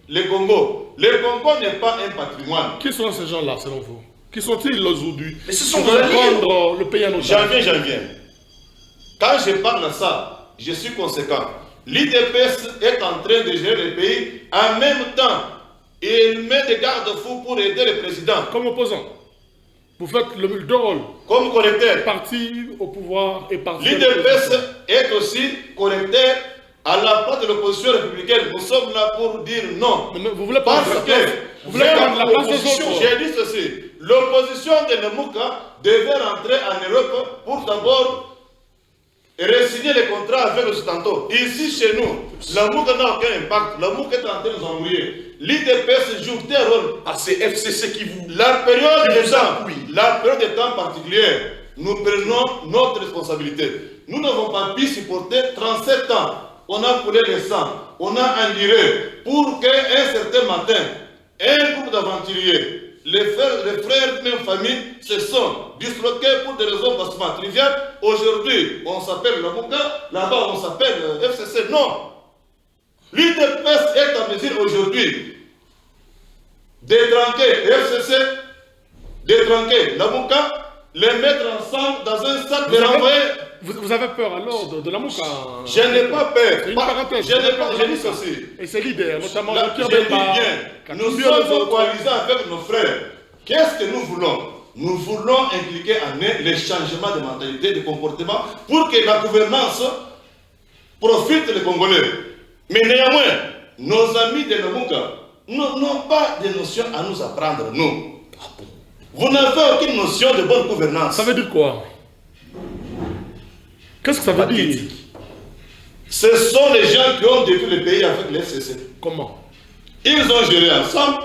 le Congo. Le Congo n'est pas un patrimoine. Qui sont ces gens-là, selon vous? Qui sont-ils aujourd'hui? Mais ce sont vos alliés. Prendre le pays en otage. J'en viens. Quand je parle de ça, je suis conséquent. L'IDPS est en train de gérer le pays en même temps. Il met des garde-fous pour aider le président. Comme opposant. Vous faites le deux rôles. Comme correcteur. Parti au pouvoir et parti. L'IDPS est aussi correcteur À la place de l'opposition républicaine, nous sommes là pour dire non. Mais vous voulez Parce prendre que vous voulez prendre la place aux l'opposition, autres. j'ai dit ceci, l'opposition de Namouka devait rentrer en Europe pour d'abord re-signer les contrats avec l'Occidentaux. Ici, chez nous, Namouka n'a aucun impact. Namouka est en train de nous embrouiller. L'IDPS joue des rôles. Ah, c'est FCC qui vous... La période qui de vous temps, appuie. la période de temps particulière, nous prenons notre responsabilité. Nous n'avons pas pu supporter 37 ans. On a coulé le sang, on a enduré pour qu'un certain matin, un groupe d'aventuriers, les frères d'une même famille, se sont disloqués pour des raisons bassement triviales. Aujourd'hui, on s'appelle la Mouka, là-bas on s'appelle FCC. Non. L'UDPS est en mesure aujourd'hui d'étranquer FCC, d'étranquer la Mouka, les mettre ensemble dans un sac de renvoyer. Vous avez peur alors de la Mouka? Je n'ai pas peur. C'est une parenthèse. Je n'ai pas, je dis ceci. Et c'est l'idée, notamment Je le dis bien, nous sommes coalisés avec nos frères. Qu'est-ce que nous voulons? Nous voulons impliquer en eux les changements de mentalité, de comportement, pour que la gouvernance profite les Congolais. Mais néanmoins, nos amis de Namouka n'ont pas de notions à nous apprendre, nous. Vous n'avez aucune notion de bonne gouvernance. Ça veut dire quoi? Qu'est-ce que ça veut dire? Ce sont les gens qui ont détruit le pays avec les FCC. Comment? Ils ont géré ensemble,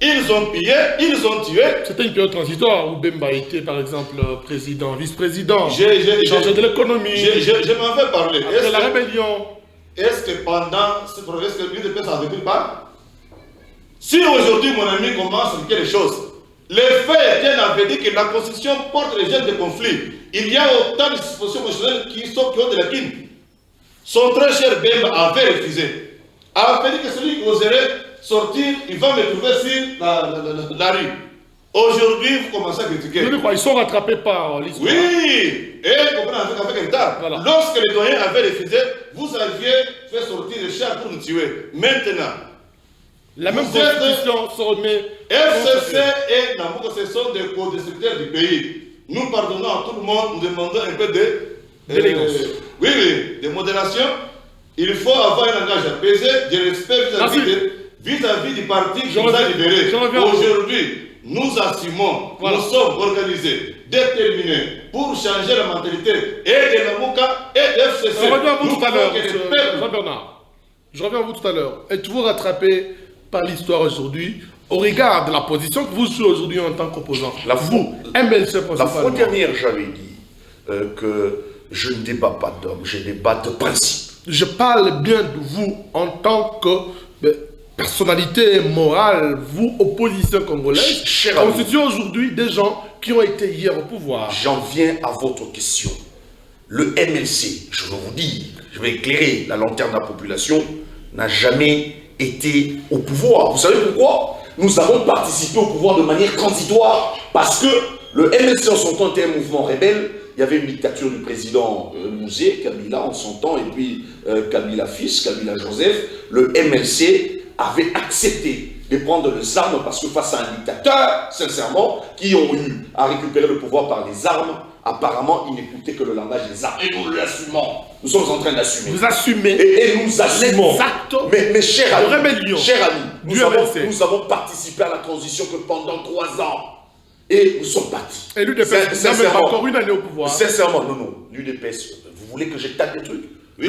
ils ont pillé, ils ont tué. C'était une période transitoire où Bemba était par exemple président, vice-président, J'ai chargé de l'économie. Je m'en vais parler. Après la rébellion. Est-ce que pendant ce progrès, l'UDPS a vécu pas? Si aujourd'hui mon ami commence à expliquer les choses, les faits tiennent à dire que la Constitution porte les gènes de conflit. Il y a autant de dispositions constitutionnelles qui ont de la quine. Son très cher Bemba avait refusé. A dit que celui qui oserait sortir, il va me trouver sur la rue. Aujourd'hui, vous commencez à critiquer. Ils sont rattrapés par l'histoire. Oui, et comprenez avec un tas. Voilà. Lorsque les doyens avaient refusé, vous aviez fait sortir les chars pour nous tuer. Maintenant, La même vous êtes- constitution se remet. FCC et Namouka, ce sont des co-destructeurs du pays. Nous pardonnons à tout le monde, nous demandons un peu D'élégance. oui, de modération. Il faut avoir un langage apaisé, de respect vis-à-vis du parti qui nous a libérés. Aujourd'hui, nous assumons, Voilà. nous sommes organisés, déterminés pour changer la mentalité et de Namouka et de FCC. Je reviens à vous Nous tout à l'heure, voulons que le peuple- Jean-Bernard. Je reviens à vous tout à l'heure. Êtes-vous rattrapé par l'histoire aujourd'hui au regard de la position que vous jouez aujourd'hui en tant qu'opposant? Vous, MLC La principalement. fois dernière, j'avais dit que je ne débat pas d'hommes, je débat de principe. Je parle bien de vous en tant que personnalité morale, vous, opposition congolaise, Cher ami. constituez aujourd'hui des gens qui ont été hier au pouvoir. J'en viens à votre question. Le MLC, je veux vous dire, je vais éclairer la lanterne de la population, n'a jamais été au pouvoir. Vous savez pourquoi? Nous avons participé au pouvoir de manière transitoire parce que le MLC en son temps était un mouvement rebelle. Il y avait une dictature du président Mouzé, Kabila en son temps, et puis Kabila fils, Kabila Joseph. Le MLC avait accepté de prendre les armes parce que face à un dictateur, sincèrement, qui ont eu à récupérer le pouvoir par les armes, apparemment, ils n'écoutaient que le langage des armes. Et nous l'assumons. Nous sommes en train d'assumer. Vous assumez Et nous assumons. les actes Mais chers de amis, rébellion chers amis, du nous MLC. avons participé à la transition que pendant 3 ans. Et nous sommes partis. Et l'UDPS n'a même Sincèrement. pas encore une année au pouvoir. Sincèrement, non, l'UDPS, vous voulez que j'étale des trucs? Oui.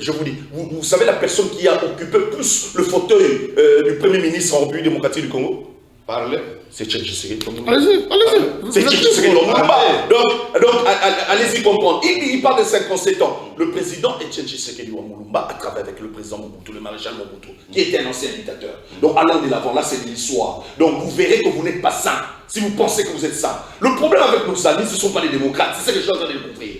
Je vous dis, vous savez la personne qui a occupé plus le fauteuil du Premier ministre en République démocratique du Congo? Parlez. C'est Tshisekedi Lumumba. Allez-y, allez-y. C'est Vous êtes Tshisekedi libre. Lumumba. Donc allez-y comprendre. Il parle de 57 ans. Le président Etienne Tshisekedi Lumumba a travaillé avec le président Mobutu, le maréchal Mobutu, qui était un ancien dictateur. Donc allons de l'avant, là c'est de l'histoire. Donc vous verrez que vous n'êtes pas sain si vous pensez que vous êtes sain. Le problème avec nos amis, ce ne sont pas les démocrates, c'est ça que je suis en train de comprendre.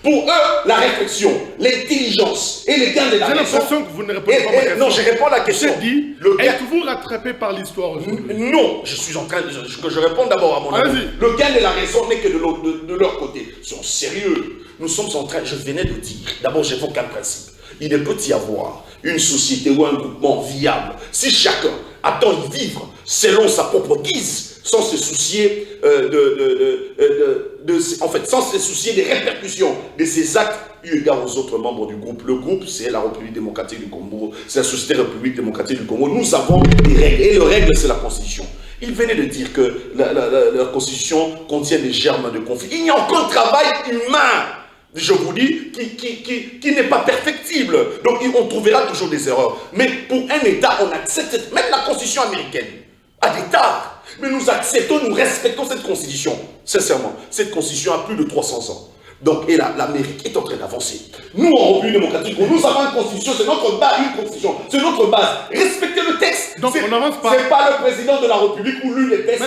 Pour eux, la réflexion, l'intelligence et les gains de la J'ai raison. l'impression que vous ne répondez pas à ma question. Non, je réponds à la question. J'ai dit, Le gain- êtes-vous rattrapé par l'histoire aujourd'hui? Non, je suis en train de... Que je réponde d'abord à mon ami. Allez-y. Le gain de la raison n'est que de leur côté. Ils sont sérieux. Nous sommes en train... Je venais de dire. D'abord, j'évoque un principe. Il ne peut y avoir une société ou un groupement viable si chacun attend y vivre selon sa propre guise. sans se soucier en fait, sans se soucier des répercussions de ses actes eu égard aux autres membres du groupe. Le groupe, c'est la République démocratique du Congo, c'est la Société République démocratique du Congo. Nous avons des règles, et les règles, c'est la Constitution. Il venait de dire que la Constitution contient des germes de conflit. Il n'y a aucun travail humain, je vous dis, qui n'est pas perfectible. Donc, on trouvera toujours des erreurs. Mais pour un État, on accepte, même la Constitution américaine a des tares. Mais nous acceptons, nous respectons cette Constitution. Sincèrement, cette Constitution a plus de 300 ans. Donc, et l'Amérique est en train d'avancer. Nous, en République démocratique, nous avons une constitution, c'est notre base, une constitution, c'est notre base. Respectez le texte. Donc, on n'avance pas. C'est pas le président de la République ou l'UNEPES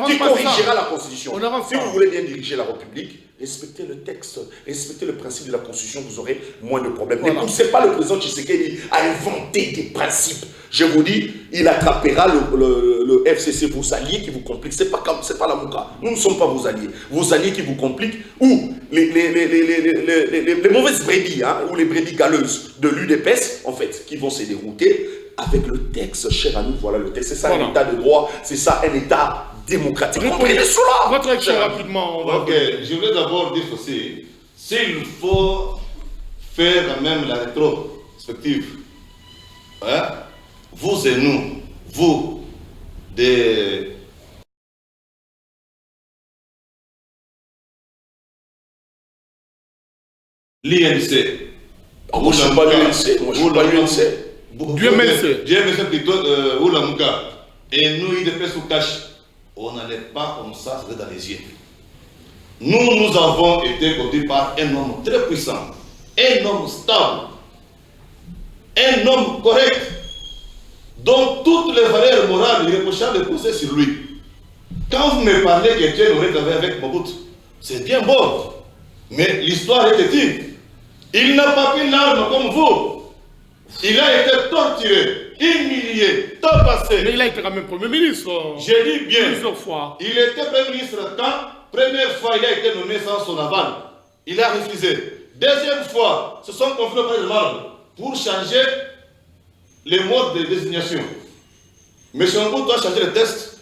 qui corrigera la constitution. Si vous voulez bien diriger la République, respectez le texte, respectez le principe de la constitution, vous aurez moins de problèmes. Ne poussez pas le président Tshisekedi à inventer des principes. Je vous dis, il attrapera le FCC, vos alliés qui vous compliquent. C'est pas la Mouka. Nous ne sommes pas vos alliés. Vos alliés qui vous compliquent, ou les mauvaises brebis, hein, ou les brebis galeuses de l'UDPS, en fait, qui vont se dérouter avec le texte. Cher à nous, voilà le texte. C'est ça un état de droit, c'est ça un état démocratique. Comprenez cela. Votre action rapidement. Ok, je voulais d'abord dire aussi, s'il faut faire même la rétrospective, hein, vous et nous, vous, des l'INC. Moi, je ne suis pas l'UNC. Moi, je ne suis pas l'UNC. Dieu merci. Dieu merci plutôt, ou la Mouka. Et nous, IDPS ou cash, on n'allait pas comme ça, c'est dans les yeux. Nous avons été conduits par un homme très puissant, un homme stable, un homme correct, dont toutes les valeurs morales irréprochables reposaient sur lui. Quand vous me parlez que Dieu aurait travaillé avec Mobutu, c'est bien beau, mais l'histoire est éthique. Il n'a pas pris l'arme comme vous. Il a été torturé, humilié, tabassé. Mais il a été quand même Premier ministre. J'ai dit bien. Plusieurs fois. Il était Premier ministre quand, première fois, il a été nommé sans son aval. Il a refusé. Deuxième fois, ce sont confiés au palais de marbre pour changer les modes de désignation. M. Mbou doit changer le texte.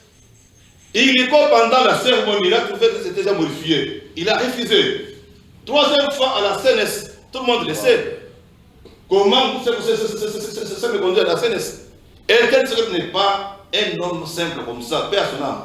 Il est quoi pendant la cérémonie, il a trouvé que c'était déjà modifié. Il a refusé. Troisième fois à la CNS, tout le monde le sait. Comment vous savez me conduire à la CNS? Elken Tshisekedi n'est pas un homme simple comme ça, paix à son âme.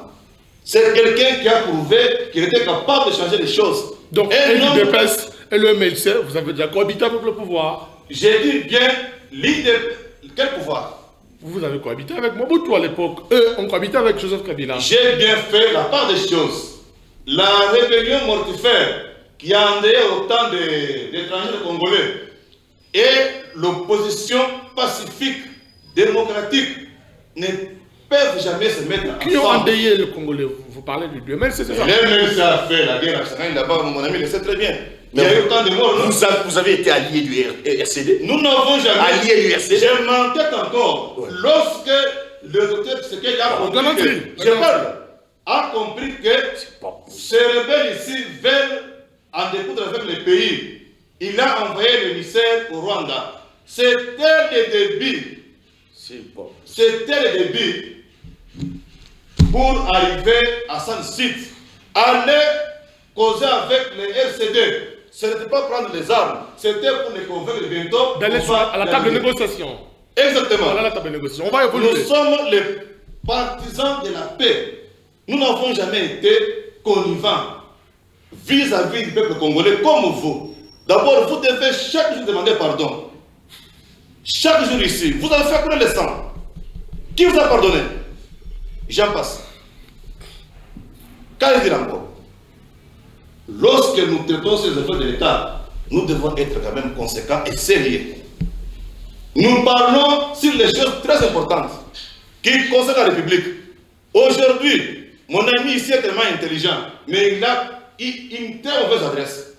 C'est quelqu'un qui a prouvé qu'il était capable de changer les choses. Donc, l'UDPS et le MLC, vous avez déjà cohabité avec le pouvoir. J'ai dit bien, l'UDPS, quel pouvoir? Vous avez cohabité avec Mobutu à l'époque. Eux ont cohabité avec Joseph Kabila. J'ai bien fait la part des choses. La rébellion mortifère qui a endeuillé autant d'étrangers congolais et l'opposition pacifique, démocratique, ne peuvent jamais se mettre ensemble. Qui ont endeuillé le Congolais? Vous parlez du MLC, c'est ça? Le MLC a fait la guerre nationale là-bas, mon ami le sait très bien. Il y a eu autant de morts. Vous avez été allié du RCD? Nous n'avons jamais. Allié du RCD? Je m'entête encore. Ouais. Lorsque le docteur Tshisekedi a compris que ces rebelles ici veulent en découdre avec les pays, il a envoyé l'émissaire au Rwanda. C'était le début. C'était le début pour arriver à San Site. Aller causer avec les RCD. Ce n'était pas prendre les armes, c'était pour les convaincre bientôt d'aller à la table de négociation. Exactement. À la table de négociation. On va évoluer. Nous sommes les partisans de la paix. Nous n'avons jamais été connivants vis-à-vis du peuple congolais comme vous. D'abord, vous devez chaque jour demander pardon. Chaque jour ici, vous avez fait couler le sang. Qui vous a pardonné? J'en passe. Qu'allez dire encore? Lorsque nous traitons ces affaires de l'État, nous devons être quand même conséquents et sérieux. Nous parlons sur les choses très importantes qui concernent la République. Aujourd'hui, mon ami ici est tellement intelligent, mais il a une très mauvaise adresse.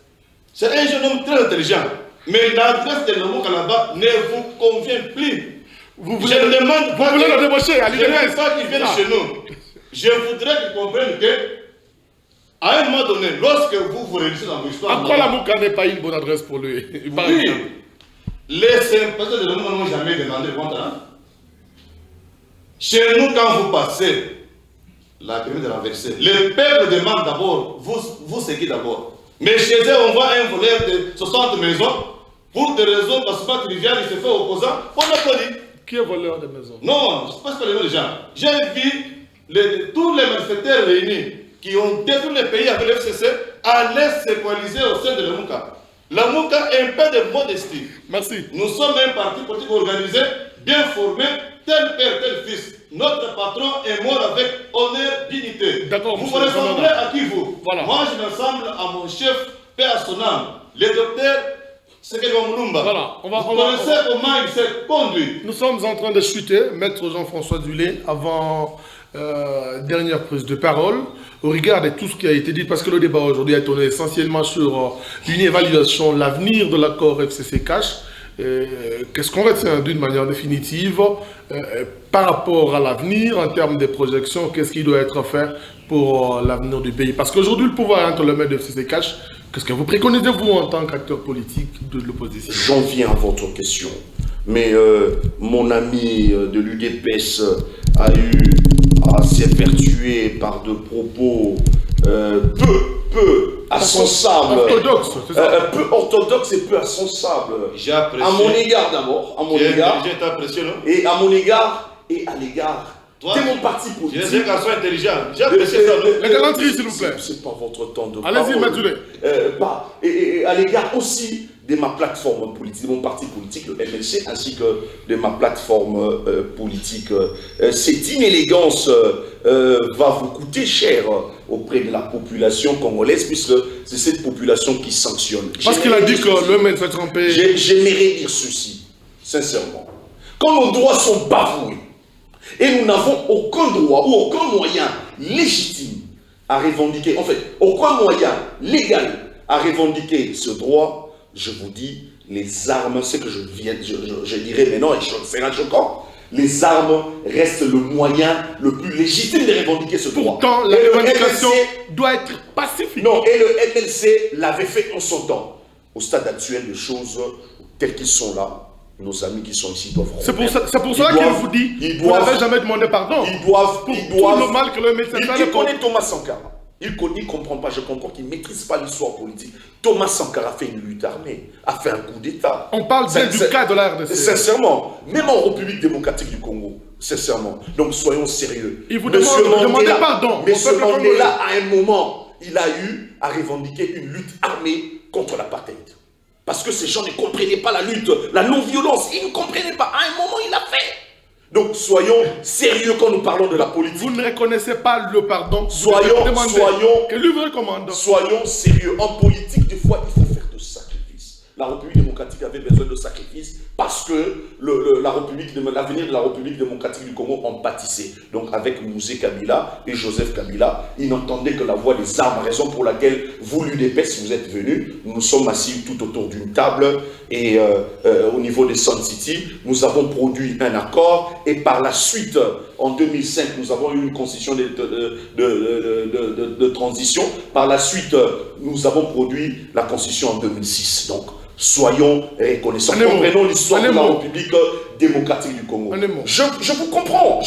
C'est un jeune homme très intelligent, mais l'adresse de l'homme là-bas ne vous convient plus. Je ne demande pas le débaucher à l'UDPS qu'il vienne chez nous. Je voudrais qu'il comprenne que, à un moment donné, lorsque vous réussissez dans l'histoire... Pourquoi la Mouka n'est pas une bonne adresse pour lui? Oui. Les sympathisants de l'homme n'ont jamais demandé le compte. Chez nous, quand vous passez, la permis de renverser. Le peuple demande d'abord, vous c'est qui d'abord? Mais chez eux, on voit un voleur de 60 maisons, pour des raisons, parce que Rivière, il se fait opposant, on applaudit. Qui est voleur de maisons? Non, je ne sais pas les noms des gens. J'ai vu tous les malfaiteurs réunis qui ont détruit le pays avec le FCC aller se coaliser au sein de la MOUCA. La MOUCA est un peu de modestie. Merci. Nous sommes un parti politique organisé, bien formé, tel père, tel fils. Notre patron est mort avec honneur, dignité. D'accord, vous vous ressemblez à qui vous? Voilà. Moi, je me ressemble à mon chef, père à son âme, le docteur Sekelo Moulumba. Voilà, vous connaissez comment il s'est conduit. Nous sommes en train de chuter, Maître Jean-François Dulé, avant dernière prise de parole, au regard de tout ce qui a été dit, parce que le débat aujourd'hui a tourné essentiellement sur une évaluation, l'avenir de l'accord FCC-Cash. Qu'est-ce qu'on retient d'une manière définitive par rapport à l'avenir, en termes de projections, qu'est-ce qui doit être fait pour l'avenir du pays? Parce qu'aujourd'hui, le pouvoir est entre les mains de FCC-Cash. Qu'est-ce que vous préconisez, vous, en tant qu'acteur politique de l'opposition? J'en viens à votre question. Mais mon ami de l'UDPS a eu à s'évertuer par de propos peu insensables. Orthodoxe, c'est ça? Peu orthodoxe et peu insensables. J'ai apprécié. À mon égard d'abord. À mon égard. J'ai été apprécié, non? Et à mon égard et à l'égard de mon parti politique. J'ai un garçon intelligent. J'ai apprécié ça, non? La galanterie, s'il vous plaît. C'est pas votre temps de parole. Allez-y, Matulé. Et à l'égard aussi de ma plateforme politique, de mon parti politique, le MLC, ainsi que de ma plateforme politique. Cette inélégance va vous coûter cher auprès de la population congolaise, puisque c'est cette population qui sanctionne. Parce qu'il a dit que le maître s'est trompé. J'aimerais dire ceci, sincèrement. Quand nos droits sont bafoués, et nous n'avons aucun droit ou aucun moyen légitime à revendiquer, en fait, aucun moyen légal à revendiquer ce droit, je vous dis, les armes, c'est que je dirais maintenant, et c'est un choquant, les armes restent le moyen le plus légitime de revendiquer ce droit. Pourtant, la revendication doit être pacifique. Non, et le MLC l'avait fait en son temps. Au stade actuel des choses, telles qu'ils sont là, nos amis qui sont ici doivent revenir. C'est pour cela qu'il vous dit, vous n'avez jamais demandé pardon. Ils doivent, tout le mal que le médecin fait. Il connaît Thomas Sankara. Il ne comprend pas, je comprends qu'il ne maîtrise pas l'histoire politique. Thomas Sankara a fait une lutte armée, a fait un coup d'État. On parle bien du cas de la RDC. Sincèrement, même en République démocratique du Congo, sincèrement. Donc soyons sérieux. Il vous demande pardon. Monsieur Mandela, à un moment, il a eu à revendiquer une lutte armée contre l'apartheid. Parce que ces gens ne comprenaient pas la lutte, la non-violence. Ils ne comprenaient pas. À un moment, il l'a fait. Donc, soyons sérieux quand nous parlons de la politique. Vous ne reconnaissez pas le pardon. Soyons sérieux. En politique, des fois, il faut faire de sacrifices. La République démocratique avait besoin de sacrifices parce que l'avenir de la République démocratique du Congo en pâtissait. Donc, avec Mouzé Kabila et Joseph Kabila, ils n'entendaient que la voix des armes, raison pour laquelle vous, l'UDPS, vous êtes venus. Nous nous sommes assis tout autour d'une table et au niveau des Sun City, nous avons produit un accord et par la suite, en 2005, nous avons eu une constitution de transition. Par la suite, nous avons produit la constitution en 2006. Donc, soyons reconnaissants. Comprenons l'histoire de la République démocratique du Congo. Je vous comprends.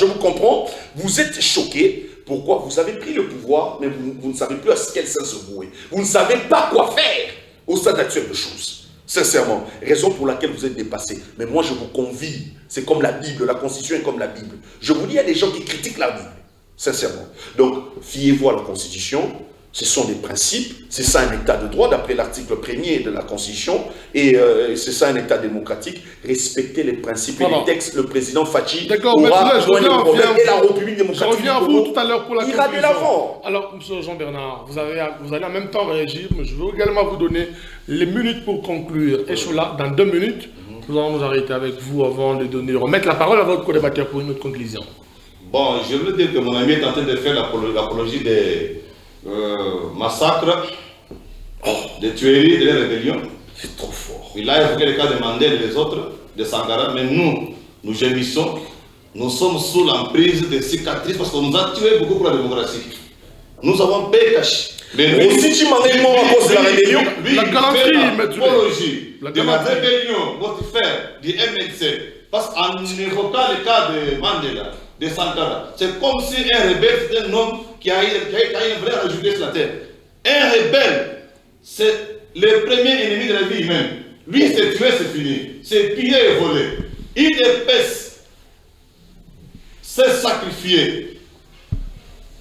Vous êtes choqués. Pourquoi? Vous avez pris le pouvoir, mais vous ne savez plus à quel sens se vouer. Vous ne savez pas quoi faire au stade actuel de choses. Sincèrement, raison pour laquelle vous êtes dépassé. Mais moi, je vous convie. C'est comme la Bible, la Constitution est comme la Bible. Je vous dis, il y a des gens qui critiquent la Bible. Sincèrement. Donc, fiez-vous à la Constitution. Ce sont des principes, c'est ça un état de droit d'après l'article 1er de la Constitution et c'est ça un état démocratique. Respecter les principes et les textes, le président Fachi aura moins de problèmes et la République démocratique du Congo tout à l'heure pour la ira de l'avant. Alors, M. Jean-Bernard, vous allez en même temps réagir, mais je veux également vous donner les minutes pour conclure. Et là, dans 2 minutes, nous allons nous arrêter avec vous avant de remettre la parole à votre co-débatteur pour une autre conclusion. Bon, je veux dire que mon ami est en train de faire l'apologie des massacres, de tueries, de rébellions. C'est trop fort. Il a évoqué le cas de Mandela et les autres, de Sankara, mais nous gémissons, nous sommes sous l'emprise des cicatrices parce qu'on nous a tués beaucoup pour la démocratie. Nous avons payé cash. Mais si tu m'en es mort à cause de la rébellion, la galanterie, l'apologie de la rébellion mortifère du MLC, parce qu'en évoquant le cas de Mandela, de Sankara, c'est comme si un rebelle c'était un homme qui a une vraie ajouté sur la terre. Un rebelle, c'est le premier ennemi de la vie humaine. Lui, c'est tuer, c'est fini. C'est piller et voler. Il épaisse, s'est sacrifié.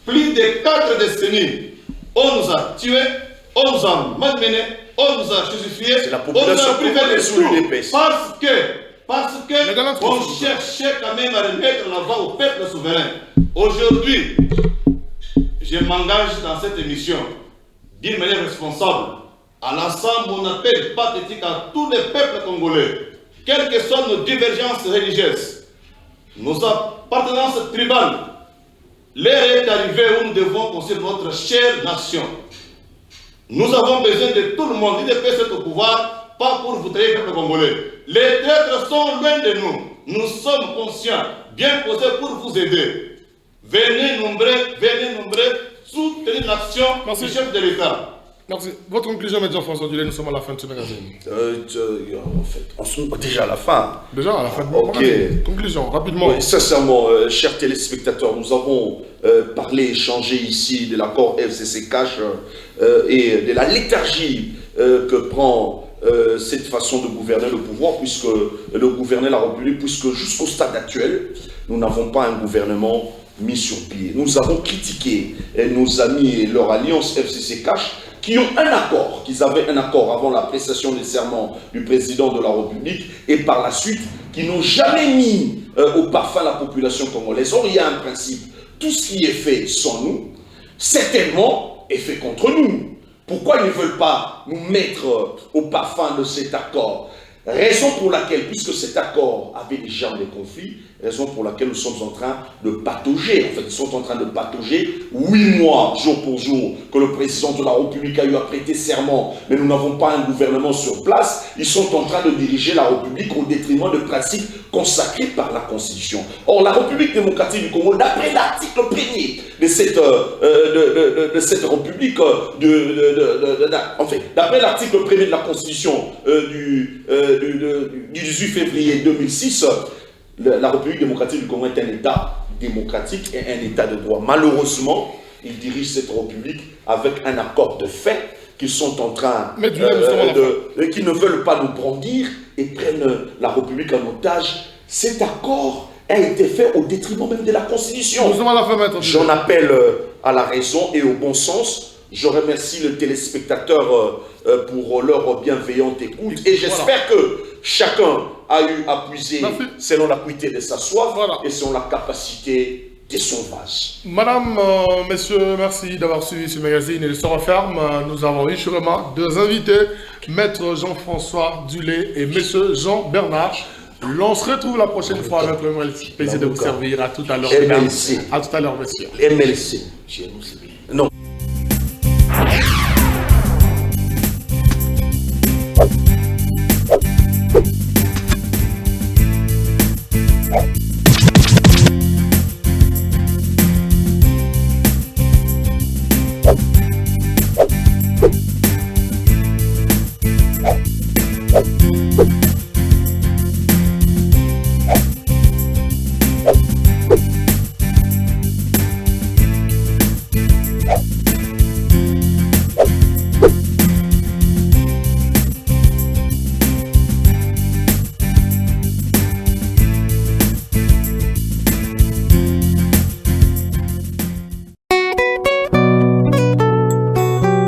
Plus de 4 décennies, on nous a tués, on nous a malmenés, on nous a crucifiés, C'est la on nous population a privé de sous l'UDPS. tout. Parce que on cherchait quand même à remettre la voix au peuple souverain. Aujourd'hui, je m'engage dans cette émission d'une manière responsable à l'ensemble mon appel pathétique à tous les peuples congolais, quelles que soient nos divergences religieuses, nos appartenances tribales. L'heure est arrivée où nous devons construire notre chère nation. Nous avons besoin de tout le monde. L'UDPS est au pouvoir, pas pour vous trahir, peuple congolais. Les traîtres sont loin de nous. Nous sommes conscients, bien posés pour vous aider. Venez nombreux, soutenir l'action du chef de l'État. Merci. Votre conclusion, M. Jean-François Dulé, nous sommes à la fin de ce magazine. En fait, on est déjà à la fin. Déjà à la fin de Ok. magazine. Conclusion, rapidement. Oui, sincèrement, chers téléspectateurs, nous avons parlé, échangé ici de l'accord FCC Cash et de la léthargie que prend cette façon de gouverner le pouvoir, puisque de gouverner la République, puisque jusqu'au stade actuel, nous n'avons pas un gouvernement mis sur pied. Nous avons critiqué nos amis et leur alliance FCC Cash qui ont un accord, qu'ils avaient un accord avant la prestation des serments du président de la République et par la suite, qui n'ont jamais mis au parfum la population congolaise. Or, il y a un principe, tout ce qui est fait sans nous, certainement est fait contre nous. Pourquoi ils ne veulent pas nous mettre au parfum de cet accord? Raison pour laquelle, puisque cet accord avait déjà des conflits, raison pour laquelle nous sommes en train de patauger. En fait, ils sont en train de patauger 8 mois, jour pour jour, que le président de la République a eu à prêter serment, mais nous n'avons pas un gouvernement sur place. Ils sont en train de diriger la République au détriment de principes consacrés par la Constitution. Or, la République démocratique du Congo, d'après l'article 1er de cette République, d'après l'article 1er de la Constitution du 18 février 2006, la République démocratique du Congo est un État démocratique et un État de droit. Malheureusement, ils dirigent cette République avec un accord de fait qu'ils sont en train qu'ils ne veulent pas nous brandir et prennent la République en otage. Cet accord a été fait au détriment même de la Constitution. Nous sommes à la fin, maître. J'en appelle à la raison et au bon sens. Je remercie le téléspectateur pour leur bienveillante écoute et j'espère que chacun a eu à puiser selon l'acuité de sa soif et selon la capacité de son vase. Madame, messieurs, merci d'avoir suivi ce magazine et le se referme. Nous avons eu sûrement 2 invités, maître Jean-François Dulé et monsieur Jean Bernard. On se retrouve la prochaine fois avec le plaisir de vous servir. À tout à l'heure, mesdames. À tout à l'heure, messieurs. MLC. Non.